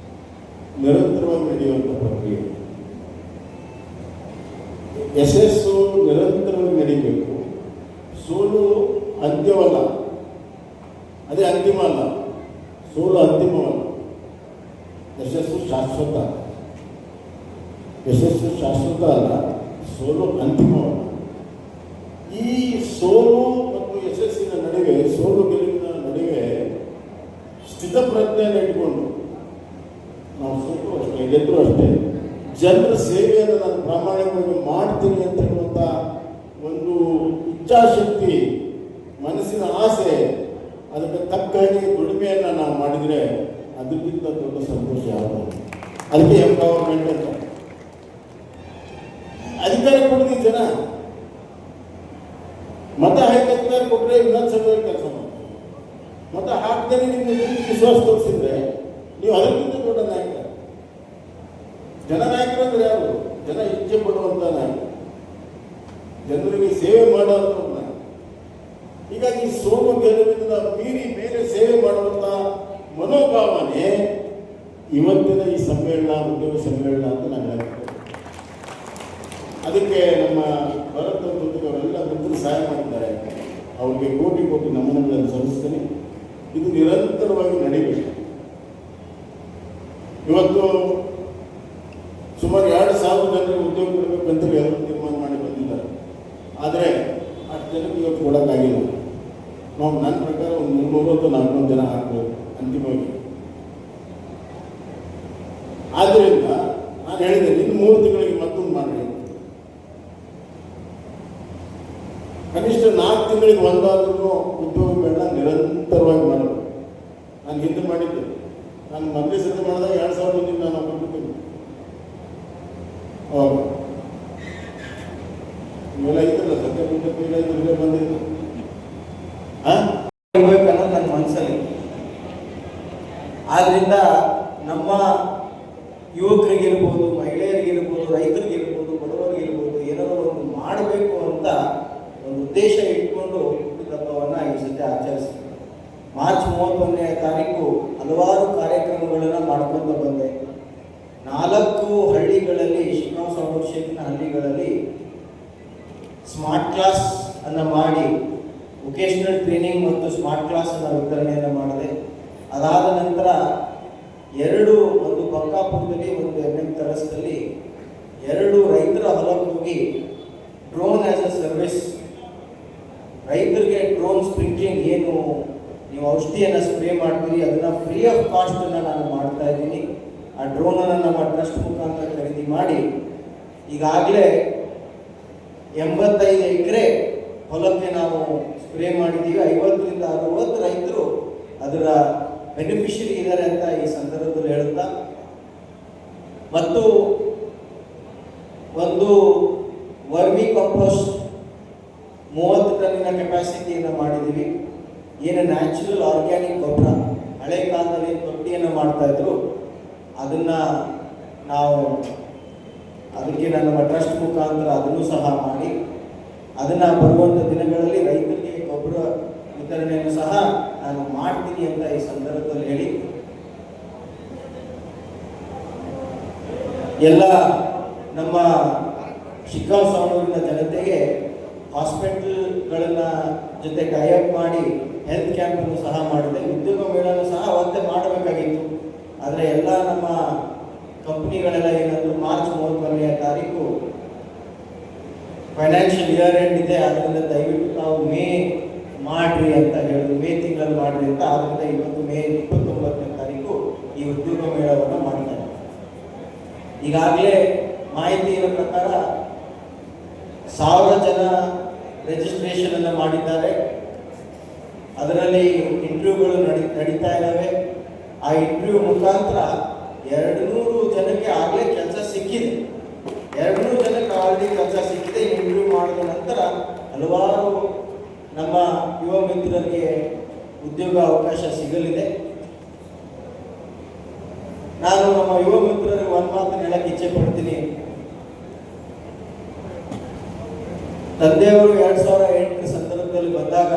ನಿರಂತರವಾಗಿ ನಡೆಯುವಂಥ ಪ್ರಕ್ರಿಯೆ. ಯಶಸ್ಸು ನಿರಂತರವಾಗಿ ನಡೀಬೇಕು. ಸೋಲು ಅಂತ್ಯವಲ್ಲ, ಅದೇ ಅಂತಿಮ ಅಲ್ಲ. ಸೋಲು ಅಂತಿಮವಲ್ಲ, ಯಶಸ್ಸು ಶಾಶ್ವತ. ಯಶಸ್ಸು ಶಾಶ್ವತ ಅಲ್ಲ, ಸೋಲು ಅಂತಿಮವಲ್ಲ. ಈ ಸೋಲು ಮತ್ತು ಯಶಸ್ಸಿನ ನಡುವೆ, ಸೋಲು ಗೆಲುವಿನ ನಡುವೆ ಸ್ಥಿತಪ್ರಜ್ಞೆಯನ್ನು ಇಟ್ಕೊಂಡು ನಾವು ಸೋಲು ಅಷ್ಟೇ, ಗೆದ್ದರೂ ಅಷ್ಟೇ, ಜನರ ಸೇವೆಯನ್ನು ನಾನು ಪ್ರಾಮಾಣಿಕವಾಗಿ ಮಾಡ್ತೀನಿ ಅಂತ ಹೇಳುವಂಥ ಒಂದು ಇಚ್ಛಾಶಕ್ತಿ, ಮನಸ್ಸಿನ ಆಸೆ, ಅದಕ್ಕೆ ತಕ್ಕ ಹಾಗೆ ದುಡಿಮೆಯನ್ನು ನಾವು ಮಾಡಿದರೆ ಅದಕ್ಕಿಂತ ದೊಡ್ಡ ಸಂತೋಷ ಯಾವುದು. ಅದಕ್ಕೆ ಎಂಪವರ್ಮೆಂಟ್ ಅಂತ. ಅಧಿಕಾರ ಕೊಡದಿ ಜನ ಮತ ಹಾಕಿ ಅಧಿಕಾರ ಕೊಟ್ಟರೆ ವಿಧಾನಸಭೆಯಲ್ಲಿ ಕೆಲಸ ಮಾಡ್ತಾರೆ. ಮತ ಹಾಕ್ದೇನೆ ನಿಮಗೆ ವಿಶ್ವಾಸ ತೋರಿಸಿದ್ರೆ ನೀವು ಅದಕ್ಕಿಂತ ದೊಡ್ಡ ನಾಯಕ. ಜನನಾಯಕರು ಅಂದ್ರೆ ಯಾರು? ಜನ ಇಚ್ಛೆ ಪಡುವಂಥ ನಾಯಕ, ಜನರಿಗೆ ಸೇವೆ ಮಾಡೋದು ನಾಯಕ. ಹೀಗಾಗಿ ಸೋಲು ಗೆಲುವಿನ ಮೀರಿ ಮೇಲೆ ಸೇವೆ ಮಾಡುವಂಥ ಮನೋಭಾವನೆ ಇವತ್ತಿನ ಈ ಸಮ್ಮೇಳನ, ಉದ್ಯೋಗ ಸಮ್ಮೇಳನ ಅಂತ ನಾನು ಹೇಳ್ತೇನೆ. ಅದಕ್ಕೆ ನಮ್ಮ ಭರತ್ ಜೊತೆಗೆ ಅವರೆಲ್ಲ ಮಿತ್ರರು ಸಹಾಯ ಮಾಡಿದ್ದಾರೆ. ಅವ್ರಿಗೆ ಕೋಟಿ ಕೋಟಿ ನಮನಗಳನ್ನು ಸಲ್ಲಿಸ್ತೇನೆ. ಇದು ನಿರಂತರವಾಗಿ ನಡೀಬೇಕು. ಇವತ್ತು ಸುಮಾರು 2,000 ಜನರಿಗೆ ಉದ್ಯೋಗ ಕೊಡಬೇಕಂತ ಎಲ್ಲರೂ ತೀರ್ಮಾನ ಮಾಡಿ ಬಂದಿದ್ದಾರೆ. ಆದರೆ ಅಷ್ಟು ಜನಕ್ಕೆ ಇವತ್ತು ಕೊಡೋಕ್ಕಾಗಿಲ್ಲ. ನಾವು ನನ್ನ ಪ್ರಕಾರ ಒಂದು 300 ಅಥವಾ 400 ಜನ ಹಾಕ್ಬೋದು ಅಂತಿಮವಾಗಿ. ಆದ್ದರಿಂದ ನಾನು ಹೇಳಿದೆ, ಇನ್ನು 3 ತಿಂಗಳಿಗೆ ಮತ್ತೊಂದು ಮಾಡಿ, ಕನಿಷ್ಠ 4 ತಿಂಗಳಿಗೆ ಒಂದಾದ್ರೂ ಉದ್ಯೋಗಗಳನ್ನ ನಿರಂತರವಾಗಿ ಮಾಡಬೇಕು. ನಾನು ಹಿಂದೆ ಮಾಡಿದ್ದೆ. ನಾನು ಮೊದಲೇ ಸತಿ ಮಾಡಿದಾಗ 2000 ನಾನು ಕೊಟ್ಟಿದ್ದೀನಿ. ಹೌದು, ಇವೆಲ್ಲ ಐತಲ್ಲ, ಸತ್ಯ ಇದ್ರೆ ಬಂದಿದ್ದು ಇರ್ಬೇಕನ್ನೋದು ನನ್ನ ಮನಸ್ಸಲ್ಲಿ. ಆದ್ರಿಂದ ನಮ್ಮ ಯುವಕರಿಗಿರ್ಬೋದು, ಮಹಿಳೆಯರಿಗಿರ್ಬೋದು, ರೈತರಿಗಿರ್ಬೋದು, ಬಡವರಿಗಿರ್ಬೋದು, ಏನಾದರೂ ಒಂದು ಮಾಡಬೇಕು ಅಂತ ಒಂದು ಉದ್ದೇಶ ಇಟ್ಕೊಂಡು ಹುಟ್ಟುಹಬ್ಬವನ್ನು ಈ ಸತಿ ಆಚರಿಸ್ತೀವಿ. ಮಾರ್ಚ್ 31ನೇ ತಾರೀಕು ಹಲವಾರು ಕಾರ್ಯಕ್ರಮಗಳನ್ನು ಮಾಡ್ಕೊಂಡು ಬಂದೆ. 4 ಹಳ್ಳಿಗಳಲ್ಲಿ, ಶಿಗ್ಗಾಂವ್ ಸವಣೂರು ಕ್ಷೇತ್ರದ ಹಳ್ಳಿಗಳಲ್ಲಿ ಸ್ಮಾರ್ಟ್ ಕ್ಲಾಸ್ ಅನ್ನು ಮಾಡಿ ವೊಕೇಶನಲ್ ಟ್ರೈನಿಂಗ್ ಮತ್ತು ಸ್ಮಾರ್ಟ್ ಕ್ಲಾಸ್ ಅನ್ನು ವಿತರಣೆಯನ್ನು ಮಾಡಿದೆ. ಅದಾದ ನಂತರ ಒಂದು ಬಂಕಾಪುರದಲ್ಲಿ, ಒಂದು MM ತರಸದಲ್ಲಿ 2 ರೈತರ ಹೊಲಕ್ಕೆ ಹೋಗಿ ಡ್ರೋನ್ ಆಸ್ ಅ ಸರ್ವಿಸ್, ರೈತರಿಗೆ ಡ್ರೋನ್ ಸ್ಪ್ರಿಂಕ್ಲಿಂಗ್, ಏನು ನೀವು ಔಷಧಿಯನ್ನು ಸ್ಪ್ರೇ ಮಾಡ್ತೀರಿ ಅದನ್ನು ಫ್ರೀ ಆಫ್ ಕಾಸ್ಟನ್ನು ನಾನು ಮಾಡ್ತಾ ಇದ್ದೀನಿ. ಆ ಡ್ರೋನನ್ನು ನಮ್ಮ ಟ್ರಸ್ಟ್ ಮುಖಾಂತರ ಖರೀದಿ ಮಾಡಿ ಈಗಾಗಲೇ 85 ಎಕರೆ ಹೊಲಕ್ಕೆ ನಾವು ಸ್ಪ್ರೇ ಮಾಡಿದ್ದೀವಿ. 50ರಿಂದ 60 ರೈತರು ಅದರ ಬೆನಿಫಿಷರಿ ಇದ್ದಾರೆ ಅಂತ ಈ ಸಂದರ್ಭದಲ್ಲಿ ಹೇಳುತ್ತಾ, ಮತ್ತು ಒಂದು ವರ್ಮಿ ಕಂಪೋಸ್ಟ್ 30 ಟನ್ನಿನ ಕೆಪಾಸಿಟಿಯನ್ನು ಮಾಡಿದ್ದೀವಿ. ಏನು ನ್ಯಾಚುರಲ್ ಆರ್ಗ್ಯಾನಿಕ್ ಗೊಬ್ಬರ, ಹಳೆ ಕಾಲದಲ್ಲಿ ತೊಟ್ಟಿಯನ್ನು ಮಾಡ್ತಾ ಇದ್ರು, ಅದನ್ನು ನಾವು ಅದಕ್ಕೆ ನಮ್ಮ ಟ್ರಸ್ಟ್ ಮುಖಾಂತರ ಅದನ್ನು ಸಹ ಮಾಡಿ ಅದನ್ನು ಬರುವಂಥ ದಿನಗಳಲ್ಲಿ ರೈತರಿಗೆ ಗೊಬ್ಬರ ವಿತರಣೆಯನ್ನು ಸಹ ನಾನು ಮಾಡ್ತೀನಿ ಅಂತ ಈ ಸಂದರ್ಭದಲ್ಲಿ ಹೇಳಿ, ಎಲ್ಲ ನಮ್ಮ ಶಿಗ್ಗಾಂವ್ ಸವಣೂರಿನ ಜನತೆಗೆ ಹಾಸ್ಪಿಟಲ್ಗಳನ್ನ ಜೊತೆ ಟೈಅಪ್ ಮಾಡಿ ಹೆಲ್ತ್ ಕ್ಯಾಂಪನ್ನು ಸಹ ಮಾಡಿದೆ. ಉದ್ಯೋಗ ಮೇಳನ್ನು ಸಹ ಅವತ್ತೇ ಮಾಡಬೇಕಾಗಿತ್ತು. ಆದರೆ ಎಲ್ಲ ನಮ್ಮ ಕಂಪ್ನಿಗಳೆಲ್ಲ ಏನಂದ್ರು ಮಾರ್ಚ್ 31ನೇ ತಾರೀಕು ಫೈನಾನ್ಷಿಯಲ್ ಇಯರ್ ಎಂಡ್ ಇದೆ, ಆದ್ದರಿಂದ ದಯವಿಟ್ಟು ನಾವು ಮೇ ಮಾಡ್ರಿ ಅಂತ ಹೇಳಿದ್ರು, ಮೇ ತಿಂಗಳಲ್ಲಿ ಮಾಡ್ರಿ ಅಂತ. ಆದ್ದರಿಂದ ಇವತ್ತು ಮೇ 29ನೇ ತಾರೀಕು ಈ ಉದ್ಯೋಗ ಮೇಳವನ್ನು ಮಾಡ್ತಾರೆ. ಈಗಾಗಲೇ ಮಾಹಿತಿ ಇರೋ ಪ್ರಕಾರ 1000 ಜನ ರಿಜಿಸ್ಟ್ರೇಷನ್ ಅನ್ನು ಮಾಡಿದ್ದಾರೆ. ಅದರಲ್ಲಿ ಇಂಟರ್ವ್ಯೂಗಳು ನಡೀತಾ ಇದ್ದಾವೆ. ಆ ಇಂಟರ್ವ್ಯೂ ಮುಖಾಂತರ 200 ಜನಕ್ಕೆ ಆಗಲೇ ಕೆಲಸ ಸಿಕ್ಕಿದೆ. 200 ಜನಕ್ಕೆ ಆಲ್ರೆಡಿ ಕೆಲಸ ಸಿಕ್ಕಿದೆ. ಇಂಟರ್ವ್ಯೂ ಮಾಡಿದ ನಂತರ ಹಲವಾರು ನಮ್ಮ ಯುವ ಮಿತ್ರರಿಗೆ ಉದ್ಯೋಗ ಅವಕಾಶ ಸಿಗಲಿದೆ. ನಾನು ನಮ್ಮ ಯುವ ಮಿತ್ರರಿಗೆ ಒಂದು ಮಾತನ್ನು ಹೇಳಕ್ಕೆ ಇಚ್ಛೆ ಪಡ್ತೀನಿ. ತಂದೆಯವರು 2008 ಸಂದರ್ಭದಲ್ಲಿ ಬಂದಾಗ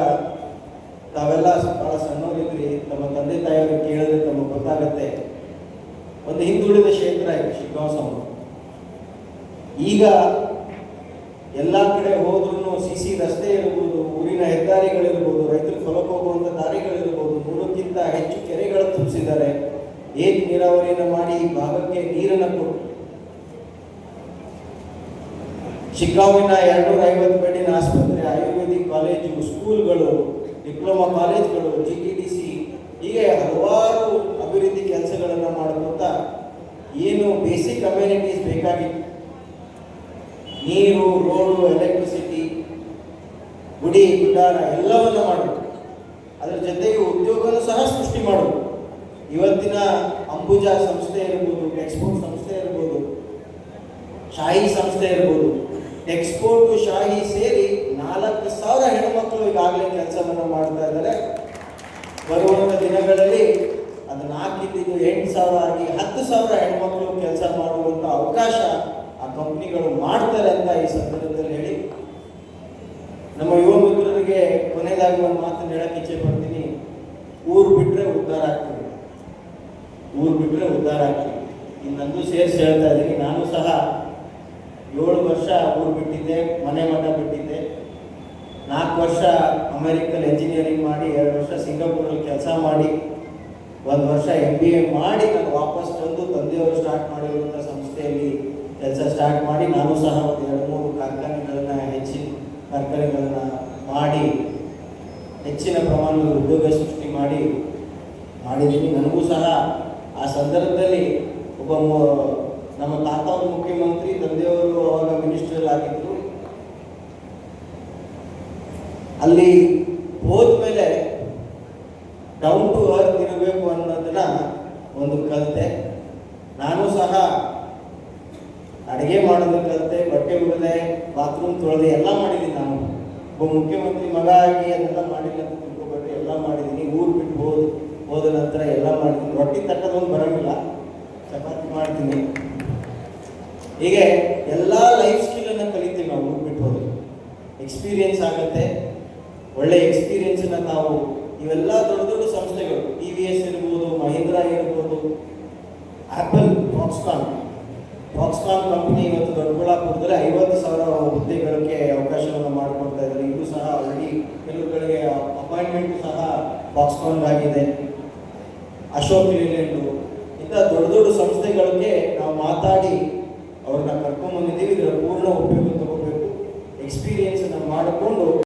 ತಾವೆಲ್ಲ ಬಹಳ ಸಣ್ಣವರಿದ್ರಿ. ತಮ್ಮ ತಂದೆ ತಾಯಿಯವರು ಕೇಳಿದ್ರೆ ತಮಗೆ ಗೊತ್ತಾಗತ್ತೆ. ಒಂದು ಹಿಂದುಳಿದ ಕ್ಷೇತ್ರ ಇದೆ ಶಿಗ್ಗಾಂವ್ ಸವಣೂರು. ಈಗ ಎಲ್ಲ ಕಡೆ ಹೋದ್ರೂ CC ರಸ್ತೆ ಇರ್ಬೋದು, ಊರಿನ ಹೆದ್ದಾರಿಗಳಿರ್ಬೋದು, ರೈತರು ಹೊಲಕ್ಕೆ ಹೋಗುವಂಥ ದಾರಿಗಳಿರ್ಬೋದು, 100ಕ್ಕಿಂತ ಹೆಚ್ಚು ಕೆರೆಗಳು ತುಂಬಿಸಿದ್ದಾರೆ. ಏಕ ನೀರಾವರಿಯನ್ನು ಮಾಡಿ ಈ ಭಾಗಕ್ಕೆ ನೀರನ್ನು ಕೊಟ್ಟು ಶಿಗ್ಗಾಂವಿನ 250 ಬೆಡ್ಡಿನ ಆಸ್ಪತ್ರೆ, ಆಯುರ್ವೇದಿಕ್ ಕಾಲೇಜು, ಸ್ಕೂಲ್ಗಳು, ಡಿಪ್ಲೊಮಾ ಕಾಲೇಜ್ಗಳು, GTDC, ಹೀಗೆ ಹಲವಾರು ಅಭಿವೃದ್ಧಿ ಕೆಲಸಗಳನ್ನು ಮಾಡುತ್ತಾ ಏನು ಬೇಸಿಕ್ ಅಮ್ಯುನಿಟೀಸ್ ಬೇಕಾಗಿತ್ತು, ನೀರು, ರೋಡು, ಎಲೆಕ್ಟ್ರಿಸಿಟಿ, ಗುಡಿ ಗುಡ್ಡಾರ ಎಲ್ಲವನ್ನು ಮಾಡೋದು. ಅದರ ಜೊತೆಗೆ ಉದ್ಯೋಗವನ್ನು ಸಹ ಸೃಷ್ಟಿ ಮಾಡೋದು. ಇವತ್ತಿನ ಅಂಬುಜಾ ಸಂಸ್ಥೆ ಇರ್ಬೋದು, ಎಕ್ಸ್ಪೋರ್ಟ್ ಸಂಸ್ಥೆ ಇರ್ಬೋದು, ಶಾಹಿ ಸಂಸ್ಥೆ ಇರ್ಬೋದು, ಎಕ್ಸ್ಪೋರ್ಟ್ ಶಾಹಿ ಸೇರಿ 4000 ಹೆಣ್ಮಕ್ಳು ಈಗಾಗಲೇ ಕೆಲಸವನ್ನು ಮಾಡ್ತಾ ಇದ್ದಾರೆ. ಬರುವಂಥ ದಿನಗಳಲ್ಲಿ ಅದು 4 8,000 ಆಗಿ 10,000 ಹೆಣ್ಮಕ್ಳು ಕೆಲಸ ಮಾಡುವಂಥ ಅವಕಾಶ ಆ ಕಂಪ್ನಿಗಳು ಮಾಡ್ತಾರೆ ಅಂತ ಈ ಸಂದರ್ಭದಲ್ಲಿ ಹೇಳಿ, ನಮ್ಮ ಯುವ ಮಿತ್ರರಿಗೆ ಕೊನೆಯದಾಗಿ ಒಂದು ಮಾತನ್ನು ಹೇಳಕ್ಕೆ ಇಚ್ಛೆ ಪಡ್ತೀನಿ. ಊರು ಬಿಟ್ಟರೆ ಉದ್ಧಾರ ಆಗ್ತದೆ, ಊರು ಬಿಟ್ಟರೆ ಉದ್ಧಾರ ಆಗ್ತದೆ. ಇನ್ನೊಂದು ಸೇರಿಸಿ ಹೇಳ್ತಾ ಇದ್ದೀನಿ, ನಾನು ಸಹ 7 ವರ್ಷ ಊರು ಬಿಟ್ಟಿದ್ದೆ, ಮನೆ ಮಠ ಬಿಟ್ಟಿದ್ದೆ. 4 ವರ್ಷ ಅಮೆರಿಕಲ್ಲಿ ಎಂಜಿನಿಯರಿಂಗ್ ಮಾಡಿ, 2 ವರ್ಷ ಸಿಂಗಾಪುರಲ್ಲಿ ಕೆಲಸ ಮಾಡಿ, 1 ವರ್ಷ MBA ಮಾಡಿ ನಾನು ವಾಪಸ್ ತಂದು ತಂದೆಯವರು ಸ್ಟಾರ್ಟ್ ಮಾಡಿರುವಂಥ ಸಂಸ್ಥೆಯಲ್ಲಿ ಕೆಲಸ ಸ್ಟಾರ್ಟ್ ಮಾಡಿ, ನಾನು ಸಹ ಒಂದು 2-3 ಕಾರ್ಖಾನೆಗಳನ್ನು ಹೆಚ್ಚಿನ ಕಾರ್ಖಾನೆಗಳನ್ನು ಮಾಡಿ ಹೆಚ್ಚಿನ ಪ್ರಮಾಣದ ಉದ್ಯೋಗ ಸೃಷ್ಟಿ ಮಾಡಿದ್ದೀನಿ. ನನಗೂ ಸಹ ಆ ಸಂದರ್ಭದಲ್ಲಿ ನಮ್ಮ ತಾತ ಅವರು ಮುಖ್ಯಮಂತ್ರಿ, ತಂದೆಯವರು ಅವಾಗ ಮಿನಿಸ್ಟ್ರಿಯಲ್ಲಿ ಆಗಿದ್ದರು. ಅಲ್ಲಿ ಹೋದ್ಮೇಲೆ ಡೌನ್ ಟು ಅರ್ತ್ ಇರಬೇಕು ಅನ್ನೋದನ್ನ ಒಂದು ಕಲಿತೆ. ನಾನು ಸಹ ಅಡುಗೆ ಮಾಡೋದು ಕಲಿತೆ, ಬಟ್ಟೆ ಉಳಿದೆ, ಬಾತ್ರೂಮ್ ತೊಳೆದೆ, ಎಲ್ಲ ಮಾಡಿದ್ದೀನಿ. ನಾನು ಒಬ್ಬ ಮುಖ್ಯಮಂತ್ರಿ ಮಗ ಆಗಿ ಅದೆಲ್ಲ ಮಾಡಿಲ್ಲ ಅಂತ ತಿಳ್ಕೊಬೇಡ್ರಿ, ಎಲ್ಲ ಮಾಡಿದ್ದೀನಿ. ಊರು ಬಿಟ್ಟು ಹೋದ ನಂತರ ಎಲ್ಲ ಮಾಡಿದ್ದೀನಿ. ರೊಟ್ಟಿ ತಟ್ಟೋದೊಂದು ಬರೋಂಗಿಲ್ಲ, ಚಪಾತಿ ಮಾಡ್ತೀನಿ. ಹೀಗೆ ಎಲ್ಲ ಲೈಫ್ ಸ್ಕಿಲ್ಲನ್ನು ಕಲಿತೀವಿ ನಾವು ಊರು ಬಿಟ್ಟು ಹೋದ್ರೆ. ಎಕ್ಸ್ಪೀರಿಯನ್ಸ್ ಆಗುತ್ತೆ, ಒಳ್ಳೆ ಎಕ್ಸ್ಪೀರಿಯನ್ಸನ್ನು ನಾವು ಇವೆಲ್ಲ ದೊಡ್ಡ ದೊಡ್ಡ ಸಂಸ್ಥೆಗಳು, TVS ಇರ್ಬೋದು, ಮಹೀಂದ್ರಾ ಇರ್ಬೋದು, ಆ್ಯಪಲ್, ಫಾಕ್ಸ್ಕಾನ್ ಕಂಪನಿ ಇವತ್ತು ದೊಡ್ಡಬಳ್ಳಾಪುರದಲ್ಲಿ 50,000 ಹುದ್ದೆಗಳಿಗೆ ಅವಕಾಶವನ್ನು ಮಾಡಿಕೊಡ್ತಾ ಇದ್ದಾರೆ. ಇದು ಸಹ ಆಲ್ರೆಡಿ ಕೆಲವುಗಳಿಗೆ ಅಪಾಯಿಂಟ್ಮೆಂಟ್ ಸಹ ಫಾಕ್ಸ್ಕಾನ್ಗಾಗಿದೆ. ಅಶೋಕ್ ಲೇಲ್ಯಾಂಡು, ಇಂಥ ದೊಡ್ಡ ದೊಡ್ಡ ಸಂಸ್ಥೆಗಳಿಗೆ ನಾವು ಮಾತಾಡಿ ಅವ್ರನ್ನ ಕರ್ಕೊಂಡ್ಬಂದಿದ್ದೀವಿ. ಇದರ ಪೂರ್ಣ ಉಪಯೋಗ ತಗೋಬೇಕು, ಎಕ್ಸ್ಪೀರಿಯನ್ಸನ್ನು ಮಾಡಿಕೊಂಡು